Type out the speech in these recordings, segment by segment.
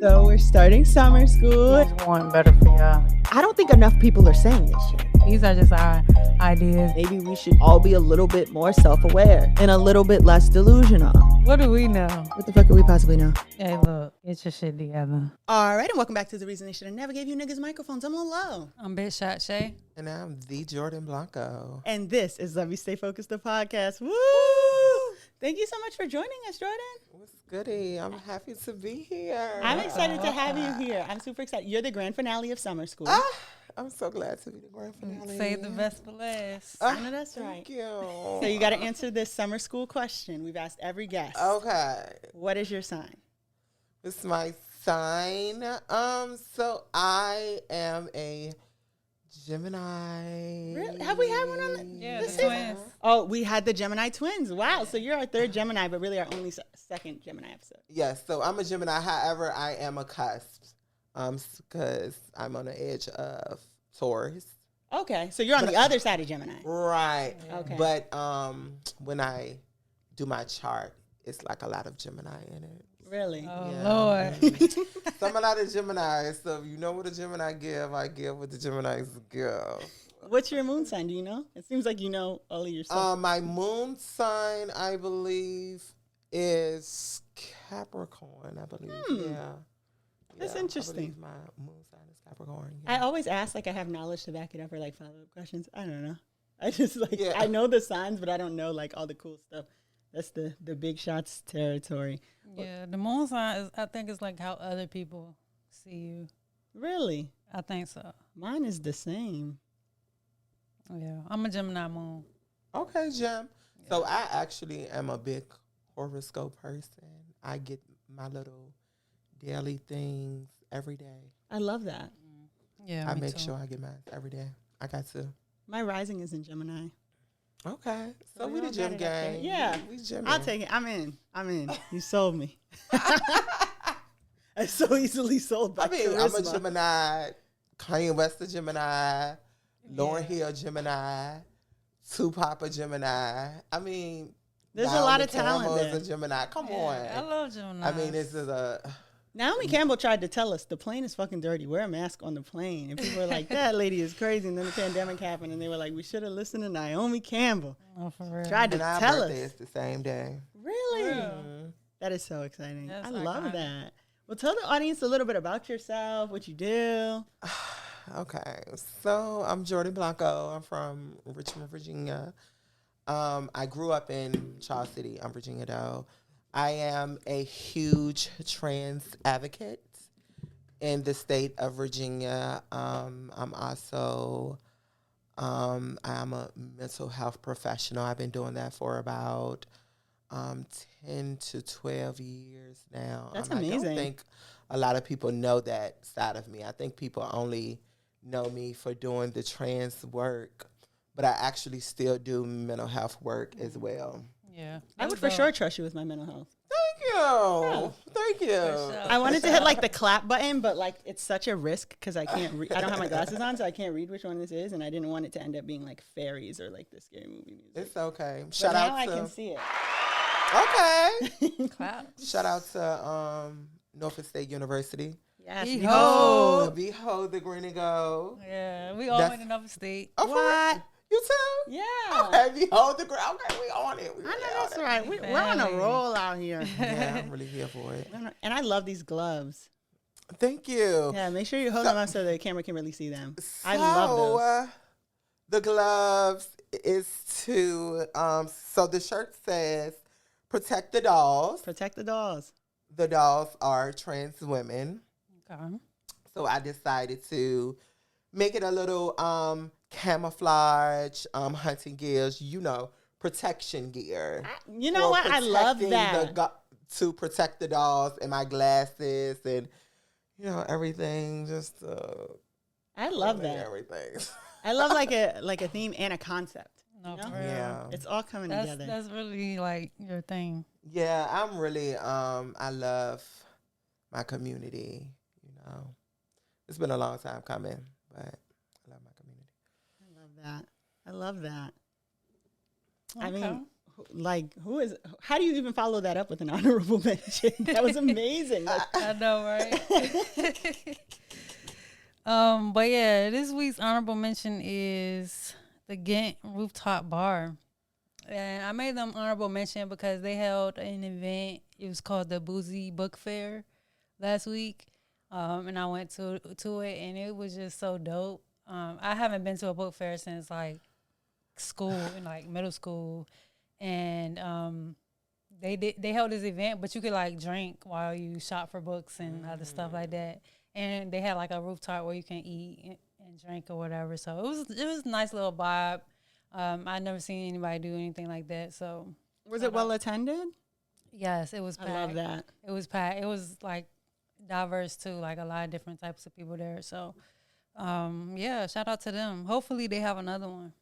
So we're starting summer school. Just want better for y'all. I don't think enough people are saying this shit. These are just our ideas. Maybe we should all be a little bit more self-aware and a little bit less delusional. What do we know? What the fuck could we possibly know? Hey, look, get your shit together. All right, and welcome back to The Reason They Should Have Never Gave You Niggas Microphones. I'm Low. I'm Big Shot Shay. And I'm the Jordin Blanco. And this is Let Me Stay Focused, the podcast. Woo! Thank you so much for joining us, Jordin. What's goody? I'm happy to be here. I'm excited to have you here. I'm super excited. You're the grand finale of summer school. I'm so glad to be the grand finale. Save the best for last. I know that's right. Thank you. So you got to answer this summer school question. We've asked every guest. Okay. What is your sign? It's my sign. So I am a Gemini. Really? Have we had one on the Yeah, this the season? twins. Oh, we had the Gemini twins. Wow. So you're our third Gemini, but really our only second Gemini episode. Yes, so I'm a Gemini. However, I am a cusp. Because I'm on the edge of Taurus. Okay. So you're on the other side of Gemini. Right. Okay. But when I do my chart, it's like a lot of Gemini in it. Really? Oh, Yeah. Lord. So I'm a lot of Gemini. So if you know what a Gemini give, I give what the Geminis give. What's your moon sign? Do you know? It seems like you know all of your stuff. My moon sign, I believe, is Capricorn, I believe. Yeah. That's Yeah, interesting. I believe my moon sign is Capricorn. Yeah. I always ask like I have knowledge to back it up or like follow-up questions. I don't know. I just like Yeah. I know the signs, but I don't know like all the cool stuff. That's the big shots territory. Yeah, the moon sign is, I think it's like how other people see you. Really? I think so. Mine is the same. Yeah, I'm a Gemini moon. Okay, Gem. So I actually am a big horoscope person. I get my little daily things every day. I love that. Yeah, I me make too. sure I get mine every day. I got to. My rising is in Gemini. Okay. So we we the all gym got it up there. gang. Yeah. We gym. I'll take it. I'm in. You sold me. I'm so easily sold by I mean, I'm a charisma. Gemini. Kanye West a Gemini. Lauryn Hill Gemini. Tupac a Gemini. I mean, There's a Naomi lot of talent Campbell there. is a Gemini. Come Yeah, on. I love Gemini. I mean, this is a. Naomi Campbell tried to tell us the plane is fucking dirty. Wear a mask on the plane. And people were like, that lady is crazy. And then the pandemic happened. And they were like, we should have listened to Naomi Campbell. Oh, for real. Tried to And our tell birthday us. is the same day. Really? Yeah. That is so exciting. That's I love iconic. that. Well, tell the audience a little bit about yourself, what you do. Okay, so I'm Jordin Blanco. I'm from Richmond, Virginia. I grew up in Charles City. I'm Virginia, though. I am a huge trans advocate in the state of Virginia. I'm also I'm a mental health professional. I've been doing that for about 10 to 12 years now. That's I amazing. don't think a lot of people know that side of me. I think people only know me for doing the trans work, but I actually still do mental health work as well. Yeah. I would for sure trust you with my mental health. Thank you. Thank you. sure. I wanted to hit like the clap button, but like it's such a risk because I can't read. I don't have my glasses on, so I can't read which one this is, and I didn't want it to end up being like fairies or like the scary movie music. It's okay. But Shout now out I to can see it. Okay. Clap. Shout out to Norfolk State University. Yes. Behold. Behold the green and gold. Yeah, we all That's- in another state. Oh, for What? real? You too? Yeah. Okay, behold the green. Okay, we on it. We I know really that's on it. right. We're on a Family. roll out here. Yeah, I'm really here for it. And I love these gloves. Thank you. Yeah, make sure you hold them up so the camera can really see them. I So, love those. The gloves is to, so the shirt says, protect the dolls. Protect the dolls. The dolls are trans women. Okay. So I decided to make it a little camouflage, hunting gears, protection gear. You know For what? I love protecting that. to protect the dolls and my glasses and, everything. Just I love that. Everything. I love like a theme and a concept. No, You for know? real. Yeah. It's all coming That's, together. that's really like your thing. Yeah, I'm really, I love my community, It's been a long time coming, but I love my community. I love that. I love that. I Okay. mean, Like, who is? How do you even follow that up with an honorable mention? That was amazing. Like, I know, right? But yeah, this week's honorable mention is the Ghent Rooftop Bar. And I made them honorable mention because they held an event. It was called the Boozy Book Fair last week. And I went to it, and it was just so dope. I haven't been to a book fair since, like, school, in, like, middle school. And they held this event, but you could, like, drink while you shop for books and other stuff like that. And they had, like, a rooftop where you can eat and drink or whatever. So it was a nice little vibe. I'd never seen anybody do anything like that. So was it well attended? Yes, it was packed. I love that. It was packed. It was, like, diverse too, like a lot of different types of people there. So yeah, shout out to them. Hopefully they have another one.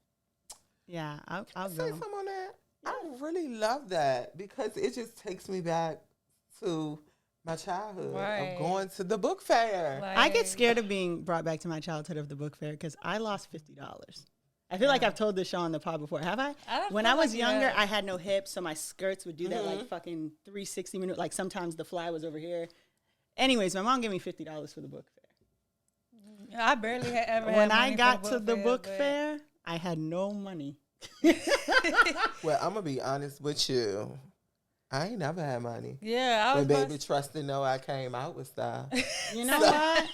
Yeah, I'll Say go. something on that. I really love that because it just takes me back to my childhood of going to the book fair. Like, I get scared of being brought back to my childhood of the book fair because I lost $50. I feel like I've told this show on the pod before. Have I? When I was younger, I had no hips, so my skirts would do that like fucking 360 minute. Like sometimes the fly was over here. Anyways, my mom gave me $50 for the book fair. I barely had ever. When had money I got for to the fair, book but fair, I had no money. Well, I'm gonna be honest with you. I ain't never had money. Yeah, I was. When Baby Trust to know I came out with style. You know what?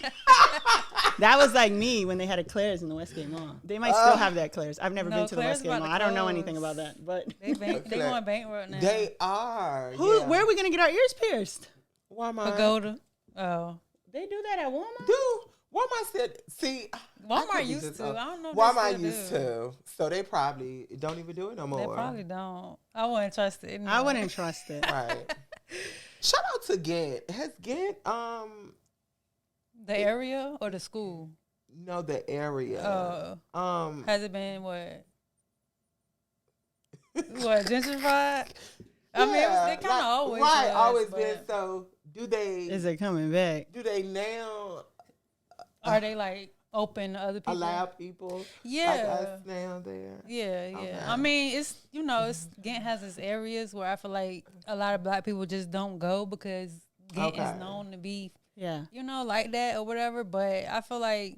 That was like me when they had a Claire's in the Westgate Mall. They might still have that Claire's. I've never been to the Claire's Westgate Mall. I don't know anything about that, but they going bankrupt now. They are. Where are we gonna get our ears pierced? Walmart. Pagoda. Oh, They do that at Walmart. Dude, Walmart said, see. Walmart used to. I don't know. If Walmart they used still to. So they probably don't even do it no more. They probably don't. I wouldn't trust it. No. I wouldn't trust it. Right. Shout out to Ghent. Has Ghent, the area or the school? No, the area. Has it been what? What, gentrified? I mean, they kind of always right, was, always but been. So do they? Is it coming back? Do they now? Are they like open to other people? Allow people? Yeah. Like us now there. Yeah, yeah. Okay. I mean, it's Ghent has its areas where I feel like a lot of black people just don't go because Ghent is known to be, like that or whatever. But I feel like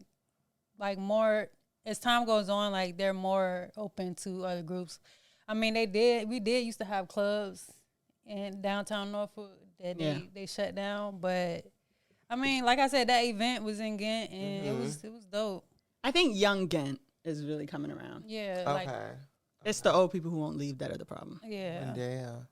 more as time goes on, like they're more open to other groups. I mean, we did used to have clubs in downtown Norfolk that they shut down, but I mean, like I said, that event was in Ghent and it was dope. I think young Ghent is really coming around. Yeah. Okay. Like, it's the old people who won't leave that are the problem. yeah. Damn.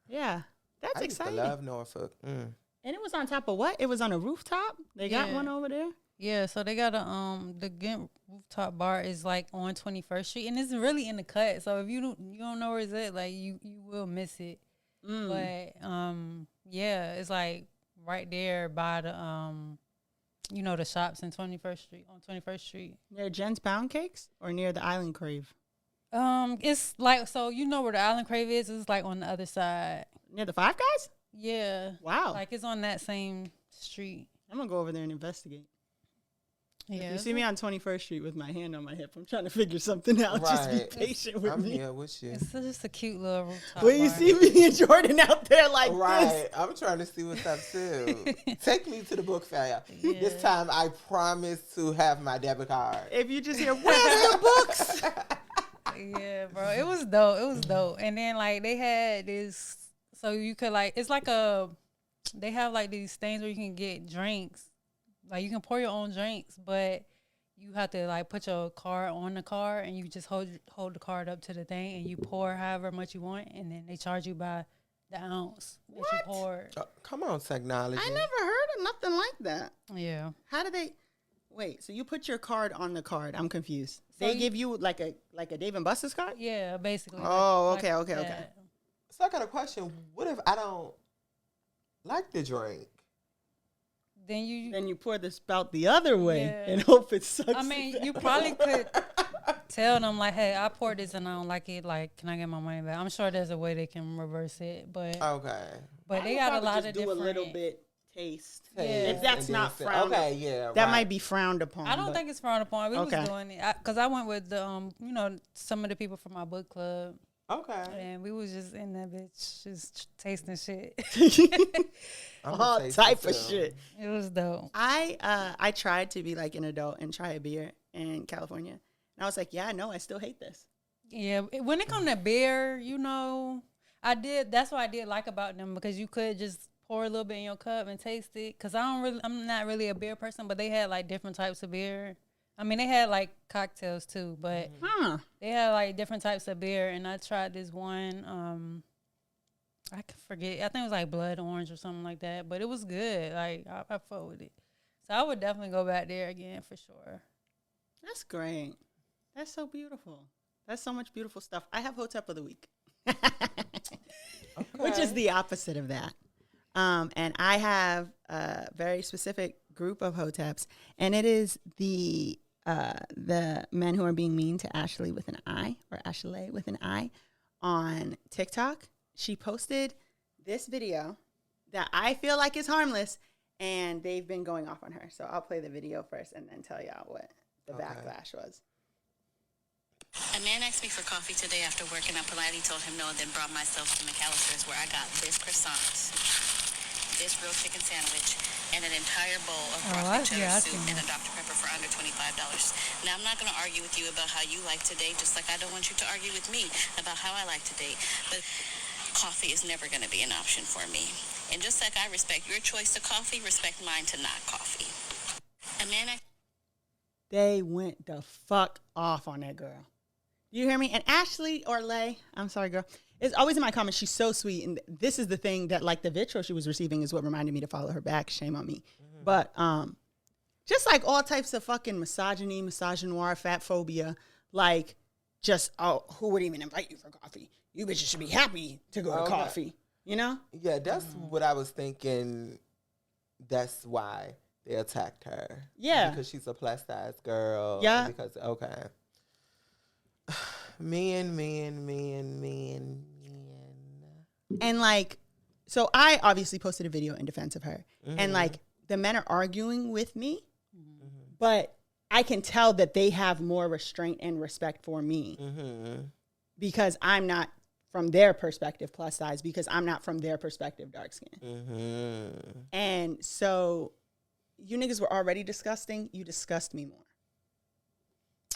Yeah. That's I used to exciting. love Norfolk. And it was on top of what? It was on a rooftop? They got one over there? Yeah, so they got the Ghent Rooftop Bar is like on 21st Street, and it's really in the cut. So if you don't know where it's at, like you will miss it. But it's like right there by the the shops in 21st Street on 21st Street. Near Jen's Pound Cakes or near the Island Crave? It's like where the Island Crave is. It's like on the other side. Near the Five Guys? Yeah. Wow. Like it's on that same street. I'm gonna go over there and investigate. Yeah. If you see me on 21st Street with my hand on my hip, I'm trying to figure something out. Just be patient with I'm me. here with you. It's just a cute little rooftop When you bar. see me and Jordin out there like this. I'm trying to see what's up too. Take me to the book fair. Yeah. This time I promise to have my debit card. If you just hear, where's the books? Yeah, bro. It was dope. And then like they had this, so you could like, it's like they have like these things where you can get drinks. Like you can pour your own drinks, but you have to like put your card on the card and you just hold the card up to the thing and you pour however much you want, and then they charge you by the ounce that you poured. Come on, technology. I never heard of nothing like that. Yeah. How do they? Wait, so you put your card on the card? I'm confused. So They give you like a Dave and Buster's card? Yeah, basically. Oh, okay. that. So I got a question. What if I don't like the drink? Then you pour the spout the other way Yeah. and hope it sucks. I mean, you probably could tell them like, "Hey, I poured this and I don't like it. Like, can I get my money back?" I'm sure there's a way they can reverse it, but they got a lot of do different. a little bit taste. Yeah. If that's not frowned, that might be frowned upon. I don't think it's frowned upon. We Okay. was doing it because I went with the some of the people from my book club. Okay. And we was just in that bitch, just tasting shit. All type of shit. It was dope. I tried to be like an adult and try a beer in California. And I was like, yeah, no, I still hate this. Yeah, when it come to beer, you know, that's what I did like about them, because you could just pour a little bit in your cup and taste it. Cause I'm not really a beer person, but they had like different types of beer. I mean, they had like cocktails too, but they had like different types of beer. And I tried this one, I can forget. I think it was like blood orange or something like that, but it was good. Like I fuck with it, so I would definitely go back there again for sure. That's great. That's so beautiful. That's so much beautiful stuff. I have Hotep of the Week, which is the opposite of that. And I have a very specific group of Hoteps, and it is the men who are being mean to Ashley with an I, or Ashley with an I, on TikTok. She posted this video that I feel like is harmless, and they've been going off on her. So I'll play the video first and then tell y'all what the backlash was. A man asked me for coffee today after work, and I politely told him no, and then brought myself to McAllister's, where I got this croissant, this grilled chicken sandwich, and an entire bowl of broccoli cheddar soup and a Dr. Pepper for under $25. Now, I'm not going to argue with you about how you like to date, just like I don't want you to argue with me about how I like to date. But coffee is never going to be an option for me. And just like I respect your choice to coffee, respect mine to not coffee. They went the fuck off on that girl. You hear me? And Ashley or Lay, I'm sorry, girl, is always in my comments. She's so sweet. And this is the thing that, like, the vitriol she was receiving is what reminded me to follow her back. Shame on me. Mm-hmm. But just like all types of fucking misogyny, misogynoir, fat phobia, like just, who would even invite you for coffee? You bitches should be happy to go to coffee, you know? Yeah, that's what I was thinking. That's why they attacked her. Yeah. Because she's a plus size girl. Yeah. Because, Men. And like, so I obviously posted a video in defense of her. Mm-hmm. And like, the men are arguing with me, but I can tell that they have more restraint and respect for me because I'm not from their perspective plus size, because I'm not from their perspective dark skin. And so you niggas were already disgusting. You disgust me more.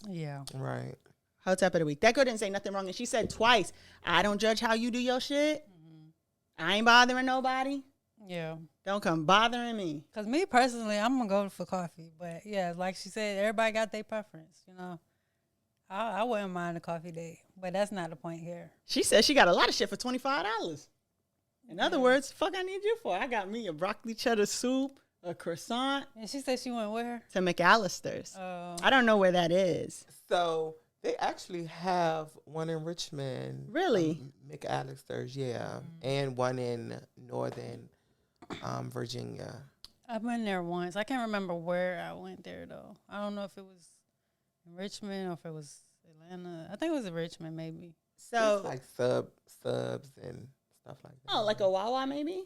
Yeah. Right. Hotep of the Week. That girl didn't say nothing wrong. And she said twice, I don't judge how you do your shit. I ain't bothering nobody. Yeah. Don't come bothering me. Because me personally, I'm going to go for coffee. But yeah, like she said, everybody got their preference, you know. I wouldn't mind a coffee date, but that's not the point here. She said she got a lot of shit for $25. In other words, fuck I need you for? I got me a broccoli cheddar soup, a croissant. And she said she went where? To McAllister's. I don't know where that is. So they actually have one in Richmond. Really? McAllister's, yeah. And one in Northern Virginia. I've been there once. I can't remember where I went there, though. I don't know if it was in Richmond or if it was Atlanta. I think it was in Richmond, maybe. So it's like subs and stuff like that. Oh, like a Wawa, maybe?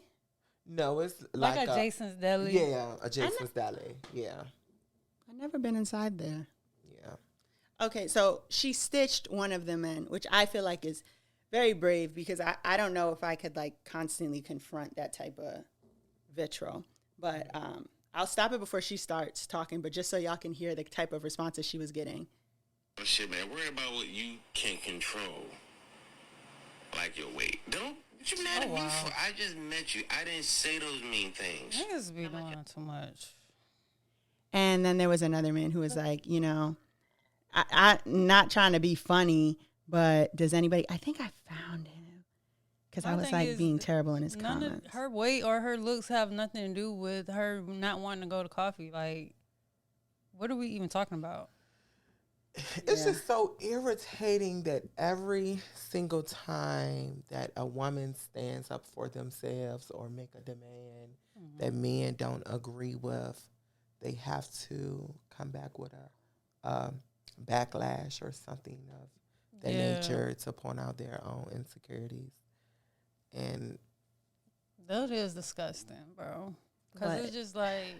No, it's like a Jason's Deli. Yeah, a Jason's Deli. Yeah. I've never been inside there. Yeah. Okay, so she stitched one of them in, which I feel like is very brave, because I don't know if I could like constantly confront that type of vitriol. But I'll stop it before she starts talking, but just so y'all can hear the type of responses she was getting. Oh, shit, man. Worry about what you can control. Like your weight. What you mad at me for? I just met you. I didn't say those mean things. Niggas be doing too much. And then there was another man who was like, you know, I not trying to be funny, but does anybody, I think I found him. Because I was like being terrible in his comments. Her weight or her looks have nothing to do with her not wanting to go to coffee. Like, what are we even talking about? It's just so irritating that every single time that a woman stands up for themselves or make a demand that men don't agree with, they have to come back with a backlash or something of that nature to point out their own insecurities. And that is disgusting, bro. Because it's just like,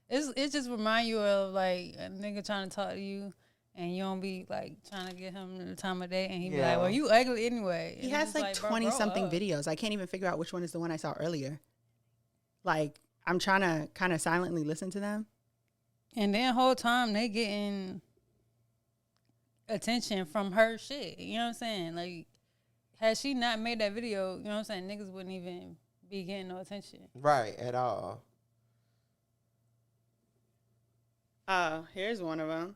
it just remind you of like a nigga trying to talk to you and you don't be like trying to get him the time of day, and he be like, "Well, you ugly anyway." He has like 20-something videos. I can't even figure out which one is the one I saw earlier. Like, I'm trying to kind of silently listen to them. And then whole time they getting attention from her shit. You know what I'm saying? Like, had she not made that video, you know what I'm saying, niggas wouldn't even be getting no attention. Right, at all. Here's one of them.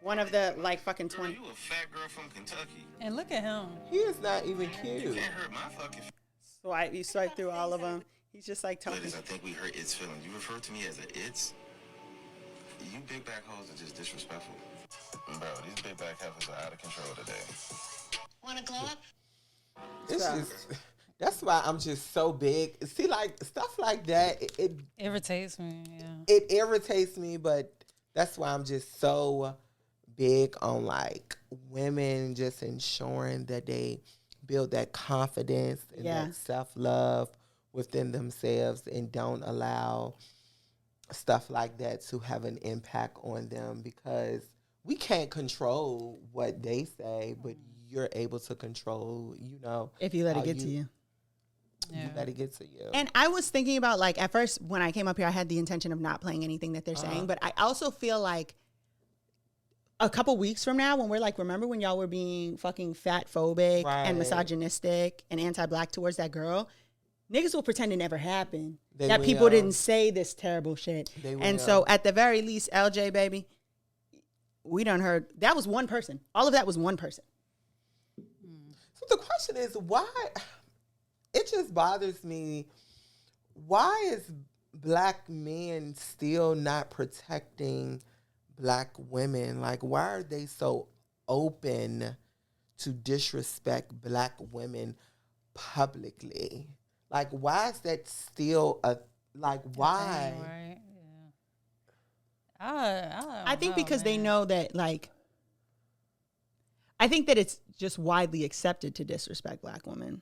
One of the, like, fucking 20. You a fat girl from Kentucky. And look at him. He is not even cute. You can't hurt my fucking You swipe through all of them. He's just like talking. Ladies, I think we hurt its feelings. You refer to me as an its? You big back hoes are just disrespectful. Bro, these big back heifers are out of control today. Wanna glow up? It's just, that's why I'm just so big. See, like, stuff like that, it Irritates me, yeah. It irritates me, but that's why I'm just so big on, like, women just ensuring that they build that confidence and that self-love within themselves and don't allow stuff like that to have an impact on them, because we can't control what they say, but you're able to control, you know. If you let it get to you. You let it get to you. And I was thinking about, like, at first when I came up here, I had the intention of not playing anything that they're saying, but I also feel like a couple weeks from now, when we're like, remember when y'all were being fucking fat phobic and misogynistic and anti-black towards that girl? Niggas will pretend it never happened. That people didn't say this terrible shit. And so at the very least, LJ, baby, we done heard. That was one person. All of that was one person. So the question is, why? It just bothers me. Why is black men still not protecting black women? Like, why are they so open to disrespect black women publicly? Like, why is that still why? Right, yeah. I think because they know that, like, I think that it's just widely accepted to disrespect black women.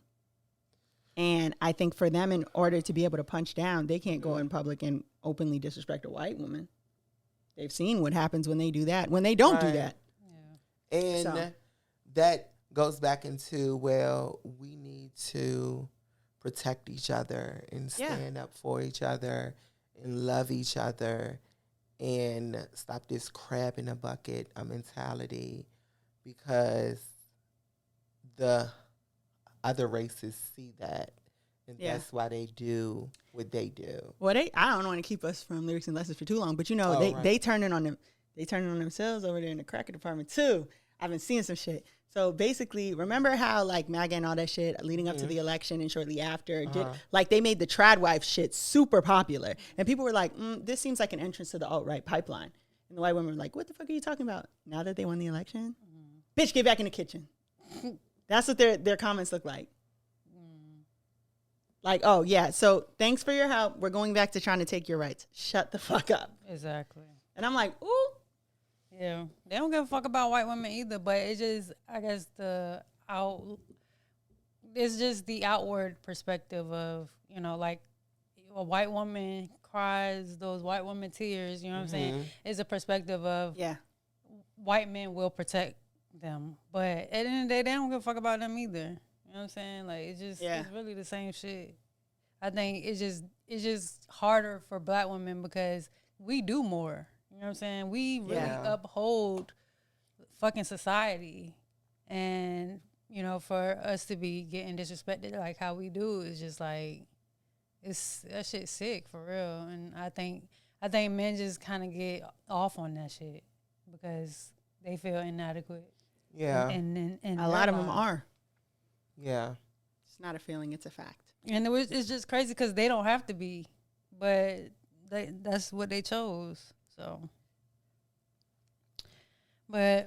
And I think for them, in order to be able to punch down, they can't go in public and openly disrespect a white woman. They've seen what happens when they do that, when they don't do that. Yeah. And that goes back into, well, we need to protect each other and stand up for each other and love each other and stop this crab in a bucket mentality, because the other races see that, and that's why they do what they do. Well, I don't want to keep us from lyrics and lessons for too long, but you know, they turning on them. They turning on themselves over there in the cracker department too. I've been seeing some shit. So basically, remember how, like, MAGA and all that shit leading up to the election and shortly after, they made the trad wife shit super popular, and people were like, "This seems like an entrance to the alt-right pipeline." And the white women were like, "What the fuck are you talking about? Now that they won the election, bitch, get back in the kitchen." That's what their comments look like. Like, oh yeah, so thanks for your help. We're going back to trying to take your rights. Shut the fuck up. Exactly. And I'm like, ooh. Yeah, they don't give a fuck about white women either, but it's just, I guess, it's just the outward perspective of, you know, like, a white woman cries those white woman tears, you know what I'm saying? It's a perspective of white men will protect them, but at the end of the day, they don't give a fuck about them either. You know what I'm saying? Like, it's just, it's really the same shit. I think it's just harder for black women because we do more. You know what I'm saying? We really uphold fucking society. And, you know, for us to be getting disrespected like how we do is just like, that shit's sick for real. And I think men just kind of get off on that shit because they feel inadequate. Yeah. And a lot of them are. Yeah. It's not a feeling, it's a fact. And it's just crazy because they don't have to be, but that's what they chose. So, but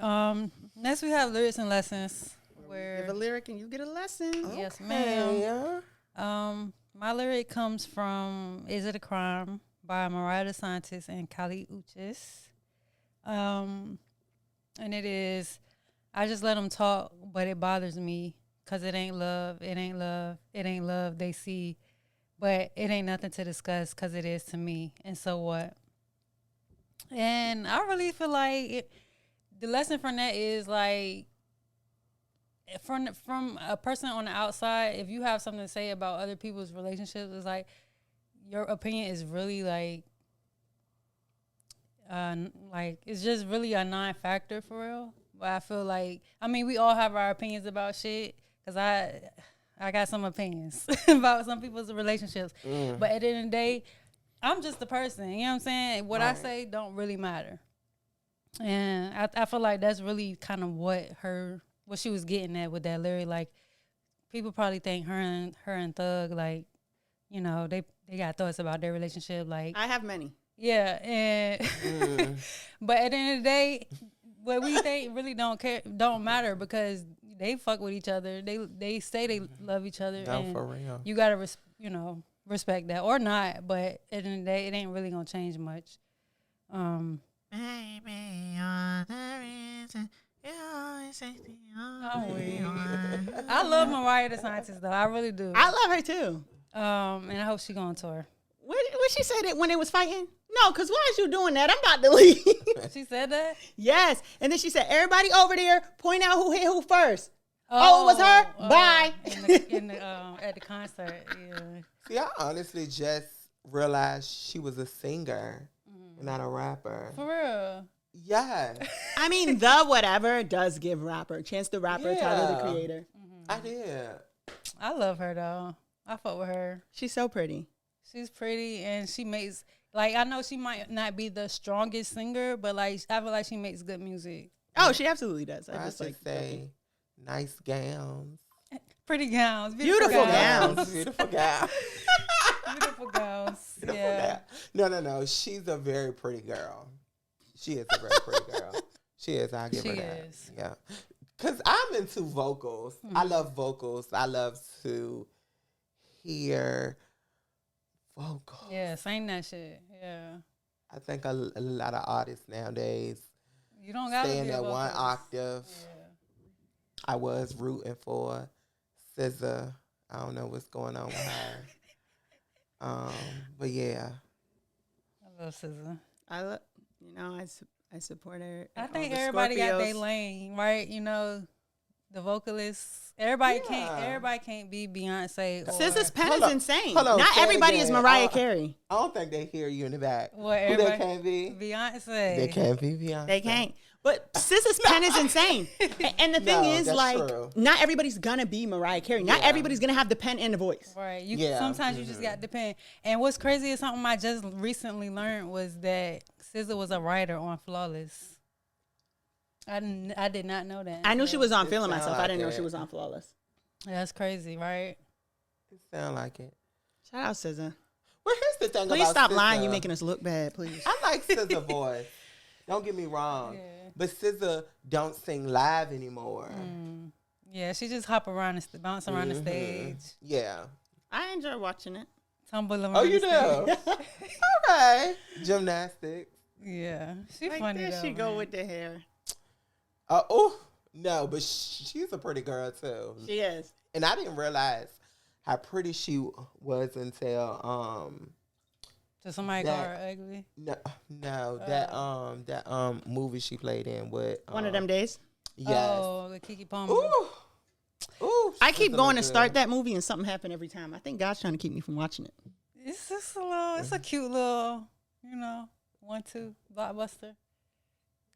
next we have lyrics and lessons. Where give a lyric and you get a lesson. Yes, ma'am. My lyric comes from "Is It a Crime" by Mariah the Scientist and Kali Uchis. And it is, I just let them talk, but it bothers me. Cause it ain't love, it ain't love, it ain't love they see. But it ain't nothing to discuss cause it is to me. And so what? And I really feel like the lesson from that is like, from a person on the outside, if you have something to say about other people's relationships, it's like your opinion is really like it's just really a non-factor for real. But I feel like, I mean, we all have our opinions about shit, because I got some opinions about some people's relationships. But at the end of the day, I'm just a person. You know what I'm saying? What I say don't really matter. And I feel like that's really kind of what she was getting at with that lyric. Like, people probably think her and Thug, like, you know, they got thoughts about their relationship. Like, I have many. Yeah, and but at the end of the day, what we think really don't matter, because they fuck with each other. They say they love each other. No, and for real. You gotta respect that, or not. But at the end of the day, it ain't really gonna change much. Baby, you're the reason. I love Mariah the Scientist, though. I really do. I love her too. And I hope she go on tour. What she say that when they was fighting? No, because why is you doing that? I'm about to leave. She said that? Yes. And then she said, everybody over there, point out who hit who first. Oh, it was her? Bye. At the concert, yeah. See, I honestly just realized she was a singer, not a rapper. For real? Yeah. I mean, the whatever does give rapper. Chance the Rapper, Tyler the Creator. I did. I love her, though. I fuck with her. She's so pretty. She's pretty, and she makes, like, I know she might not be the strongest singer, but, like, I feel like she makes good music. Oh, she absolutely does. I just say nice gowns. Pretty gowns. Beautiful gowns. Beautiful gowns. Beautiful gowns. Beautiful Yeah. gown. No. She's a very pretty girl. She is a very pretty girl. She is. I'll give her that. Is. Yeah. Because I'm into vocals. I love vocals. I love to hear vocals. Yeah, sing that shit. Yeah. I think a lot of artists nowadays You don't gotta stay in be a that one vocalist. octave. Yeah. I was rooting for SZA. I don't know what's going on with her. But yeah. I love SZA. I support her. I think everybody got their lane, right? You know, the vocalists. Everybody can't be Beyonce. SZA's pen is insane. Hold on, Not say it everybody is again. Mariah Carey. I don't think they hear you in the back. What, Who they everybody? can't be? Beyonce. They can't be Beyonce. They can't. But SZA's pen is insane. And the thing is, that's like, true. not everybody's gonna be Mariah Carey. Not everybody's gonna have the pen and the voice. Right. Sometimes you just got to depend. And what's crazy is something I just recently learned was that SZA was a writer on Flawless. I did not know that. I knew she was on Feeling sound Myself. like I didn't know it. she was on Flawless. That's crazy, right? It sound like it. Shout out SZA. Well, here's the thing Please about stop SZA. lying. You're making us look bad, please. I like SZA voice. Don't get me wrong. Yeah. But SZA don't sing live anymore. Yeah, she just hop around and bounce around the stage, Yeah. I enjoy watching it. tumble around Oh, you the do? stage. Okay. Gymnastics. Yeah, she Like, funny there though. she go man. with the hair. Oh, no, but she's a pretty girl, too. She is. And I didn't realize how pretty she was until, Does somebody call her ugly? that movie she played in with. One of them days. Yes. Oh, the Kiki Palmer. Ooh, I keep SZA going to look start good. that movie and something happened every time. I think God's trying to keep me from watching it. It's just it's a cute little, 1-2 blockbuster.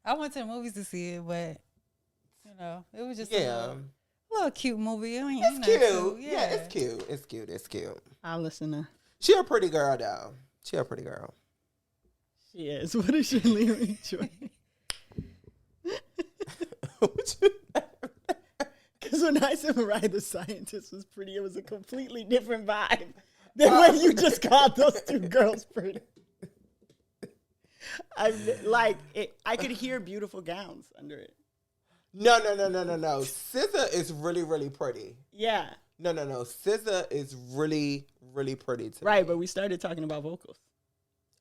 I went to the movies to see it, but it was just a little cute movie. I mean, It's cute. too. Yeah, it's cute. It's cute. It's cute. I'll listen to. She a pretty girl, though. She a pretty girl. She is. What is your lyric choice? Because when I said Mariah the Scientist was pretty, it was a completely different vibe than when you just called those two girls pretty. I could hear beautiful gowns under it. No. SZA is really, really pretty. Yeah. No. SZA is really, really pretty to Right, me. but we started talking about vocals.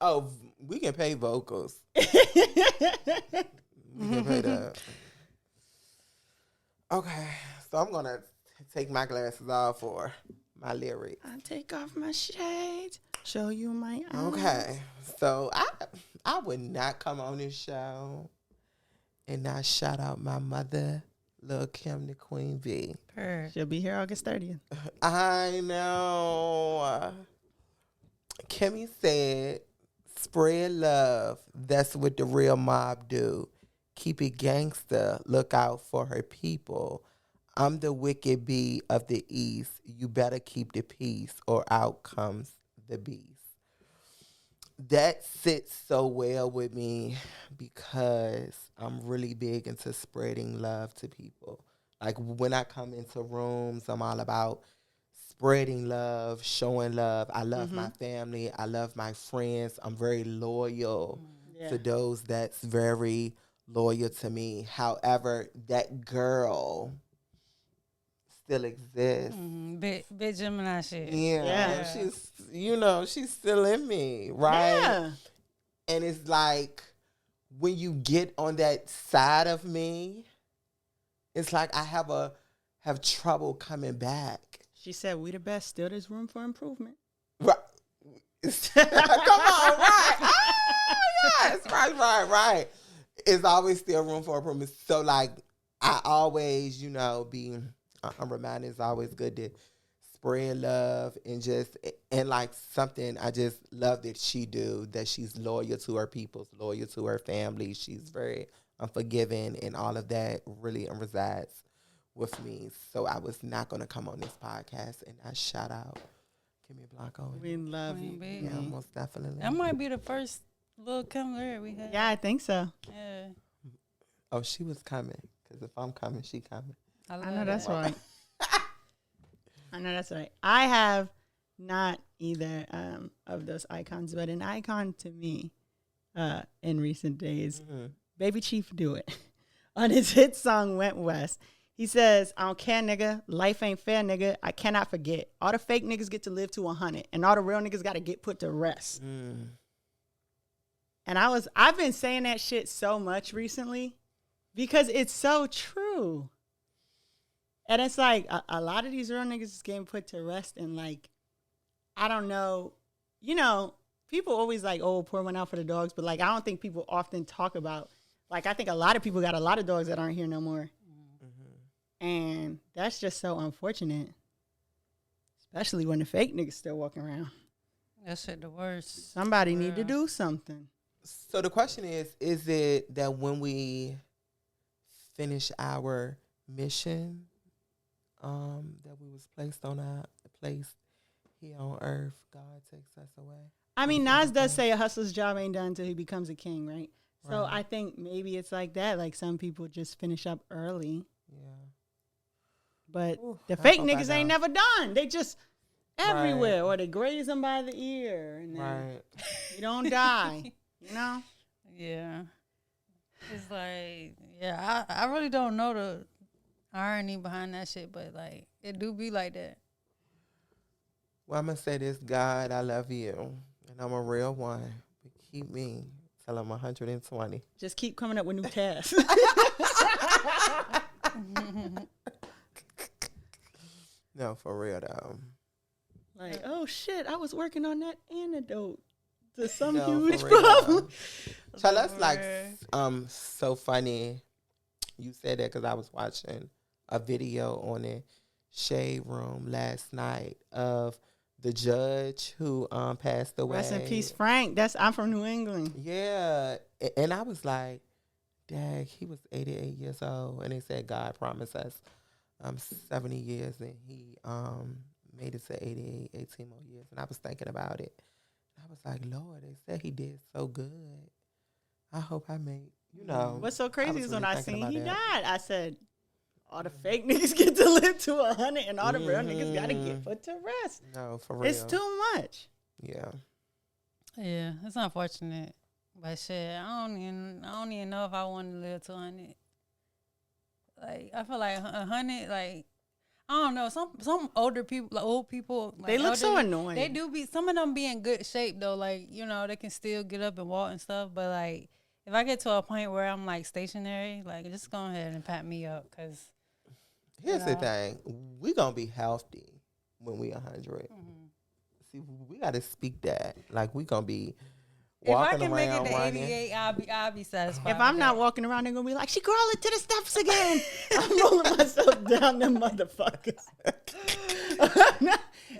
Oh, we can pay vocals. We can pay that. Okay, so I'm going to take my glasses off for my lyrics. I take off my shades, show you my eyes. Okay, so I would not come on this show And I shout out my mother, Lil' Kim, the Queen Bee. She'll be here August 30th. I know. Kimmy said, spread love. That's what the real mob do. Keep it gangster. Look out for her people. I'm the wicked bee of the East. You better keep the peace or out comes the beast. That sits so well with me because I'm really big into spreading love to people. Like when I come into rooms, I'm all about spreading love, showing love. I love my family. I love my friends. I'm very loyal to those that's very loyal to me. However, that girl still exists. Big Gemini shit. Yeah. She's, she's still in me, right? Yeah. And it's like when you get on that side of me, it's like I have trouble coming back. She said, we the best. Still there's room for improvement. Right. Come on, right. Oh, yes. Right. It's always still room for improvement. So, like, I always, I'm reminded it's always good to spread love and like something I just love that she do, that she's loyal to her people, loyal to her family. She's very unforgiving, and all of that really resides with me. So I was not going to come on this podcast and not shout out Kimmy Blanco. We love you. Yeah, most definitely. That might be the first little Kim lyric we had. Yeah, I think so. Yeah. Oh, she was coming. Because if I'm coming, she coming. I know that's right. I know that's right. I have not either of those icons, but an icon to me in recent days, Baby Chief Do It. On his hit song, Went West, he says, I don't care, nigga. Life ain't fair, nigga. I cannot forget. All the fake niggas get to live to 100, and all the real niggas got to get put to rest. And I've been saying that shit so much recently because it's so true. And it's like a lot of these real niggas is getting put to rest, and like, I don't know, people always like, oh, pour one out for the dogs, but like, I don't think people often talk about, like, I think a lot of people got a lot of dogs that aren't here no more. And that's just so unfortunate, especially when the fake niggas still walking around. That shit the worst. Somebody need to do something. So the question is it that when we finish our mission, that we was placed on a place here on earth, God takes us away? I mean, Nas does say a hustler's job ain't done until he becomes a king, right? So I think maybe it's like that. Like some people just finish up early. Yeah. But the fake niggas ain't never done. They just everywhere, or they graze them by the ear, and then you don't die. Yeah. It's like, I really don't know the irony behind that shit, but like it do be like that. Well, I'm gonna say this, God, I love you, and I'm a real one. But keep me till I'm 120. Just keep coming up with new tasks. No, for real though. Like, oh shit, I was working on that antidote to some huge problem. So that's like so funny you said that, because I was watching a video on the Shade Room last night of the judge who passed away. Rest in peace, Frank. I'm from New England. Yeah, and I was like, dang, he was 88 years old, and they said God promised us 70 years, and he made it to 88, 18 more years. And I was thinking about it. I was like, Lord, they said he did so good. I hope I made, What's so crazy is when I seen he died, I said, all the fake niggas get to live to 100, and all the real niggas got to get put to rest. No, for real. It's too much. Yeah. Yeah, it's unfortunate. But shit, I don't even know if I want to live to 100. Like, I feel like 100, like, I don't know. Some older people, like old people, like they look so annoying. They do be, some of them be in good shape though. Like, they can still get up and walk and stuff. But like, if I get to a point where I'm like stationary, like, just go ahead and pat me up, because here's the thing: we gonna be healthy when we 100. See, we gotta speak that. Like, we gonna be If I walking can make it around to running. 88, I'll be satisfied. If I'm not walking around, they're gonna be like, she crawling to the steps again. I'm rolling myself down them motherfuckers.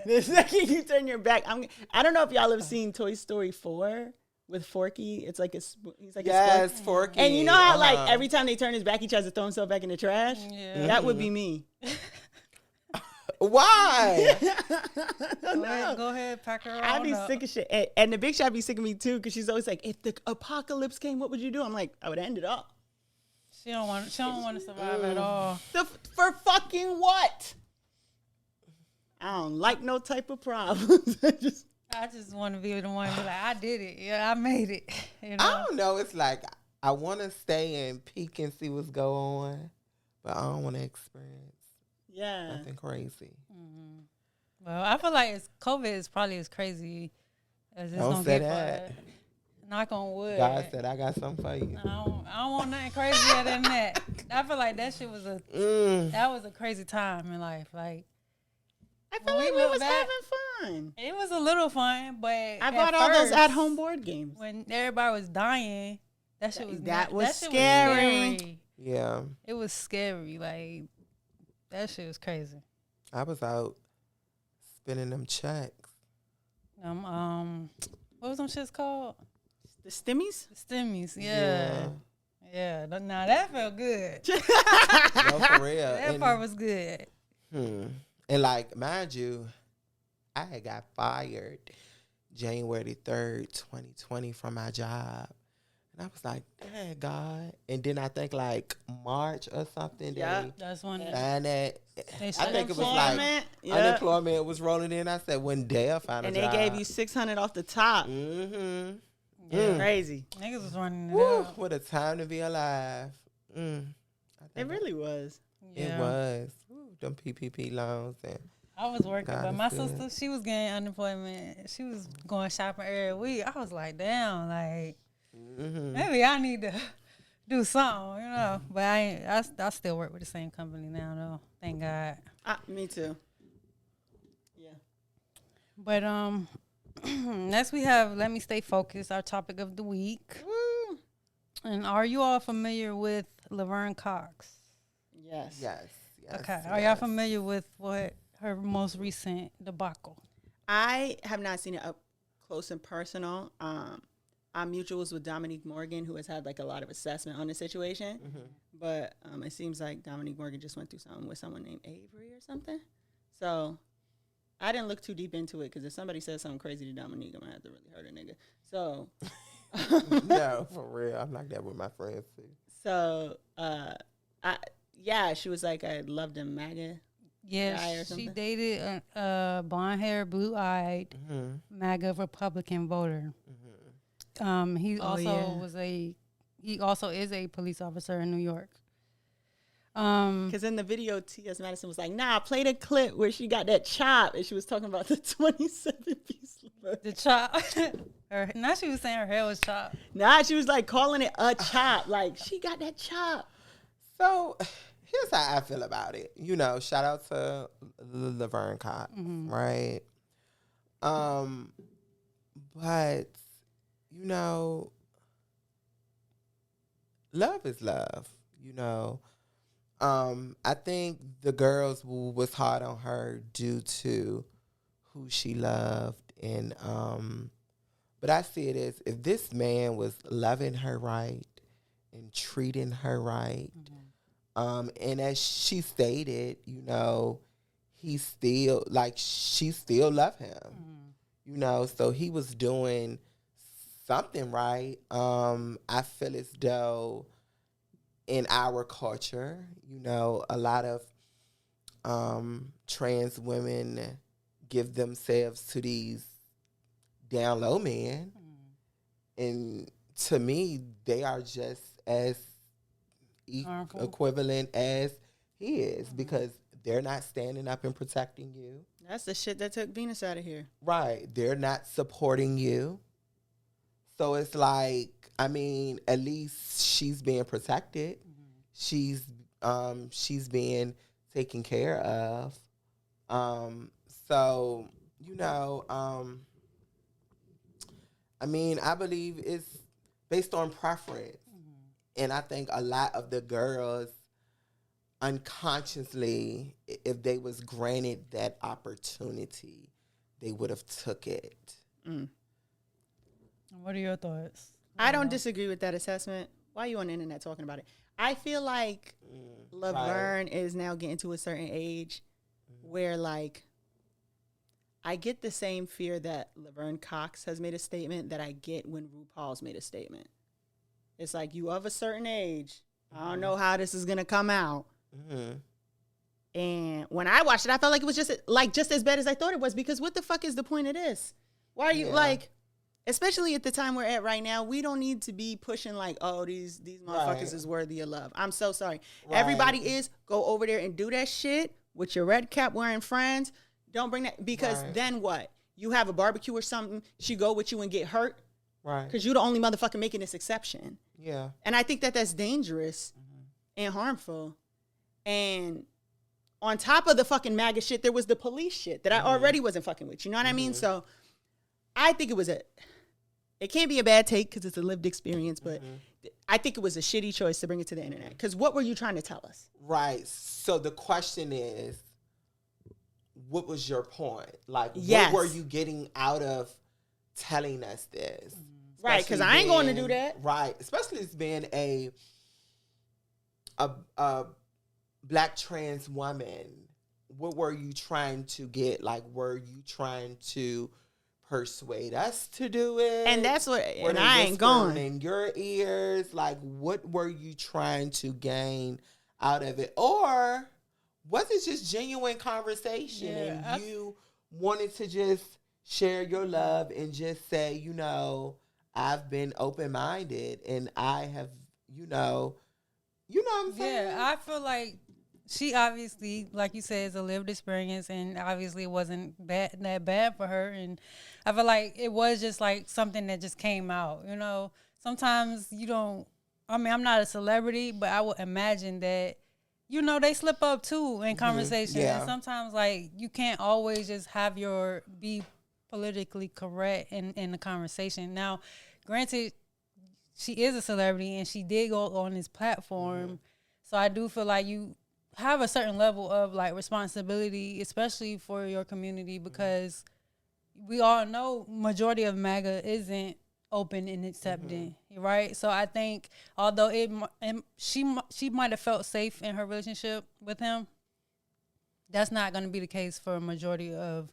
The second you turn your back, I don't know if y'all have seen Toy Story 4 with Forky. It's like he's like a spork. Forky. And you know how like every time they turn his back, he tries to throw himself back in the trash. Yeah. That would be me. Why? Go ahead, pack her on I'd be up. sick of shit. And the big shot be sick of me too, because she's always like, if the apocalypse came, what would you do? I'm like, I would end it up. She don't want to survive at all. For fucking what? I don't like no type of problems. I just want to be the one to be like, I did it. Yeah, I made it. You know? I don't know. It's like I want to stay and peek and see what's going on, but I don't want to experience nothing crazy. Mm-hmm. Well, I feel like COVID is probably as crazy as it's Don't gonna say get. that. Knock on wood. God said, I got something for you. I don't want nothing crazier than that. I feel like that shit was that was a crazy time in life. Like, I feel like we was having fun. It was a little fun, but I bought all those at-home board games. When everybody was dying, that shit was scary. Yeah. It was scary. Like, that shit was crazy. I was out spending them checks. What was them shits called? The stimmies? The stimmies, yeah. Now that felt good. No, for real. That part was good. And like, mind you, I had got fired January 3rd, 2020 from my job. And I was like, dang, God. And then I think like March or something. Yeah, that's when. And that, I think it was like yeah. unemployment was rolling in. I said, when they'll find a job. And they gave you $600 off the top. Mm-hmm. Yeah. Crazy. Niggas was running it Woo, out. what a time to be alive. It really was. Yeah. It was. Woo, them PPP loans. And I was working, God but is my good. sister, she was getting unemployment. She was going shopping every week. I was like, damn, like, maybe I need to do something, you know. But I still work with the same company now, though. Thank God. Me too. Yeah. But next we have Let Me Stay Focused, our topic of the week. Woo. And are you all familiar with Laverne Cox? Yes. Yes. Okay. Are y'all familiar with what her most recent debacle? I have not seen it up close and personal. I'm mutuals with Dominique Morgan, who has had like a lot of assessment on the situation. But it seems like Dominique Morgan just went through something with someone named Avery or something. So I didn't look too deep into it, because if somebody says something crazy to Dominique, I'm going to have to really hurt a nigga. So. No, for real. I'm like that with my friends too. So, she was like, I loved him, MAGA. Yeah, she dated a blonde hair, blue eyed MAGA Republican voter. He also is a police officer in New York. Because in the video, T.S. Madison was like, nah, play the clip where she got that chop, and she was talking about the 27-piece liver. The chop. Now she was saying her hair was chopped. Nah, she was like calling it a chop. Like, she got that chop. So here's how I feel about it. You know, shout out to Laverne Cox, right? But, you know, love is love, you know. I think the girls was hard on her due to who she loved. And, but I see it as, if this man was loving her right and treating her right, and as she stated, you know, he still, like, she still loved him, you know, so he was doing something right. I feel as though in our culture, you know, a lot of trans women give themselves to these down low men. And to me, they are just as equivalent as he is, because they're not standing up and protecting you. That's the shit that took Venus out of here. Right. They're not supporting you. So it's like, I mean, at least she's being protected. She's being taken care of. So, you know, I mean, I believe it's based on preference. And I think a lot of the girls unconsciously, if they was granted that opportunity, they would have took it. What are your thoughts? I don't disagree with that assessment. Why are you on the internet talking about it? I feel like Laverne is now getting to a certain age where, like, I get the same fear that Laverne Cox has made a statement that I get when RuPaul's made a statement. It's like, you of a certain age. I don't know how this is going to come out. And when I watched it, I felt like it was just as bad as I thought it was, because what the fuck is the point of this? Why are you like, especially at the time we're at right now, we don't need to be pushing like, oh, these motherfuckers is worthy of love. I'm so sorry. Everybody is. Go over there and do that shit with your red cap wearing friends. Don't bring that, because then what? You have a barbecue or something, she go with you and get hurt. Right. Because you're the only motherfucker making this exception. Yeah. And I think that that's dangerous and harmful. And on top of the fucking MAGA shit, there was the police shit that I already wasn't fucking with. You know what I mean? So I think it was it can't be a bad take because it's a lived experience, but I think it was a shitty choice to bring it to the internet. Because what were you trying to tell us? Right. So the question is, what was your point? Like, what were you getting out of telling us this? Right, because I ain't going to do that. Right, especially as being a Black trans woman. What were you trying to get? Like, were you trying to persuade us to do it? And that's what, and I ain't going. In your ears, like, what were you trying to gain out of it? Or was it just genuine conversation and you wanted to just share your love and just say, you know, I've been open-minded and I have, you know what I'm saying? Yeah, I feel like she obviously, like you said, is a lived experience, and obviously it wasn't that bad for her. And I feel like it was just like something that just came out, you know. Sometimes you don't, I mean, I'm not a celebrity, but I would imagine that, you know, they slip up too in conversation. And sometimes, like, you can't always just have be politically correct in the conversation. Now, granted, she is a celebrity and she did go on this platform. So I do feel like you have a certain level of like responsibility, especially for your community, because we all know majority of MAGA isn't open and accepting, right? So I think although she might have felt safe in her relationship with him, that's not going to be the case for a majority of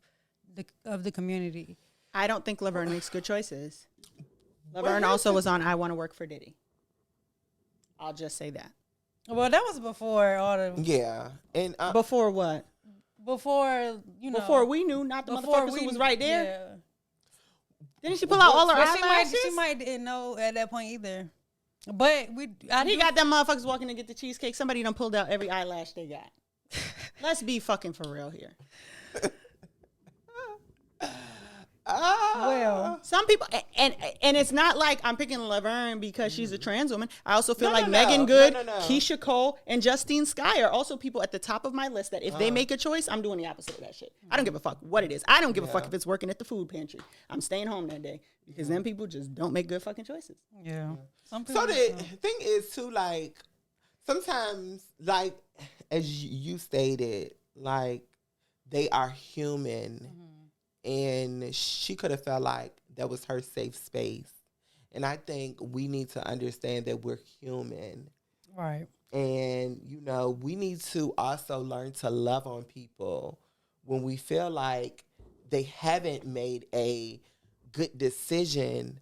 the community. I don't think Laverne makes good choices. Laverne also was on I Want to Work for Diddy. I'll just say that. Well, that was before all the... Yeah. And before what? Before, you know... Before we knew, not the motherfuckers who was right there. Yeah. Didn't she pull out all her eyelashes? She might didn't know at that point either. But he got them motherfuckers walking to get the cheesecake. Somebody done pulled out every eyelash they got. Let's be fucking for real here. Well, some people, and it's not like I'm picking Laverne because she's a trans woman. I also feel like Megan Good, Keisha Cole, and Justine Skye are also people at the top of my list that if they make a choice, I'm doing the opposite of that shit. I don't give a fuck what it is. I don't give a fuck if it's working at the food pantry. I'm staying home that day because them people just don't make good fucking choices. Yeah. So the thing is too, like, sometimes, like, as you stated, like, they are human. And she could have felt like that was her safe space. And I think we need to understand that we're human. Right. And, you know, we need to also learn to love on people when we feel like they haven't made a good decision.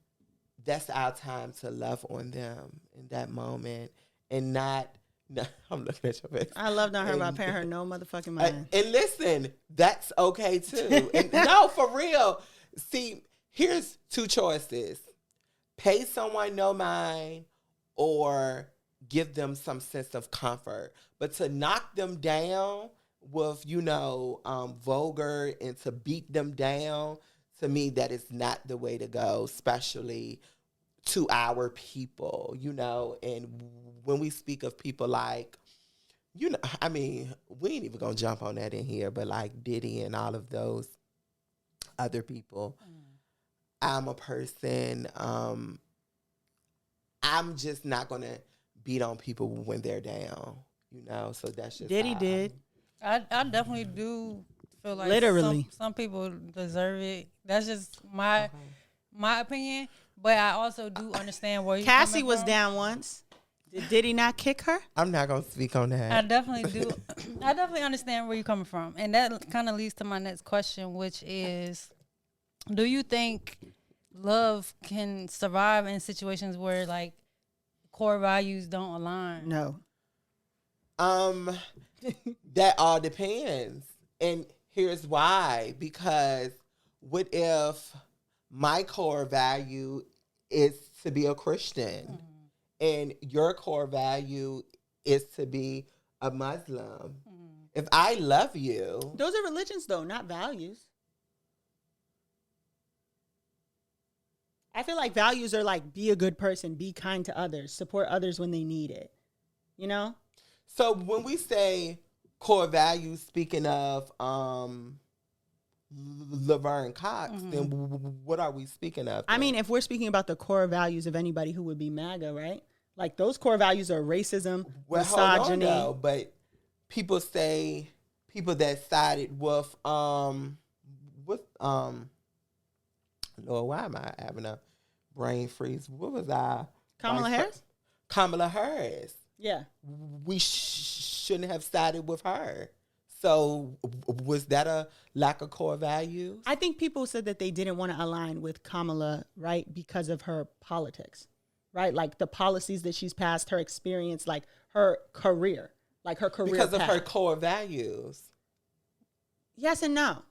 That's our time to love on them in that moment and not... No, I'm looking at your face. I love not her about paying her no motherfucking mind. And listen, that's okay too. And no, for real. See, here's two choices. Pay someone no mind or give them some sense of comfort. But to knock them down with, you know, vulgar and to beat them down, to me, that is not the way to go, especially to our people, you know. And when we speak of people like, you know, I mean, we ain't even gonna jump on that in here, but like Diddy and all of those other people, I'm a person. I'm just not gonna beat on people when they're down. You know, so that's just Diddy did. I definitely do feel like Literally some people deserve it. That's just my opinion. But I also do understand where you Cassie was from. down once. Did Diddy not kick her? I'm not gonna speak on that. I definitely do. I definitely understand where you're coming from, and that kind of leads to my next question, which is, do you think love can survive in situations where like core values don't align? No. That all depends, and here's why. Because what if my core value is to be a Christian, and your core value is to be a Muslim? If I love you, Those are religions, though, not values. I feel like values are like be a good person, be kind to others, support others when they need it. You know? so when we say core values, speaking of Laverne Cox, then what are we speaking of? I mean, if we're speaking about the core values of anybody who would be MAGA, right? Like those core values are racism, misogyny. Hold on, though, but people say people that sided with Lord, why am I having a brain freeze? What was I? Kamala Harris? Kamala Harris. Yeah. We shouldn't have sided with her. So was that a lack of core values? I think people said that they didn't want to align with Kamala, right, because of her politics, right? Like the policies that she's passed, her experience, like her career, like her career Because path. of her core values. Yes and no.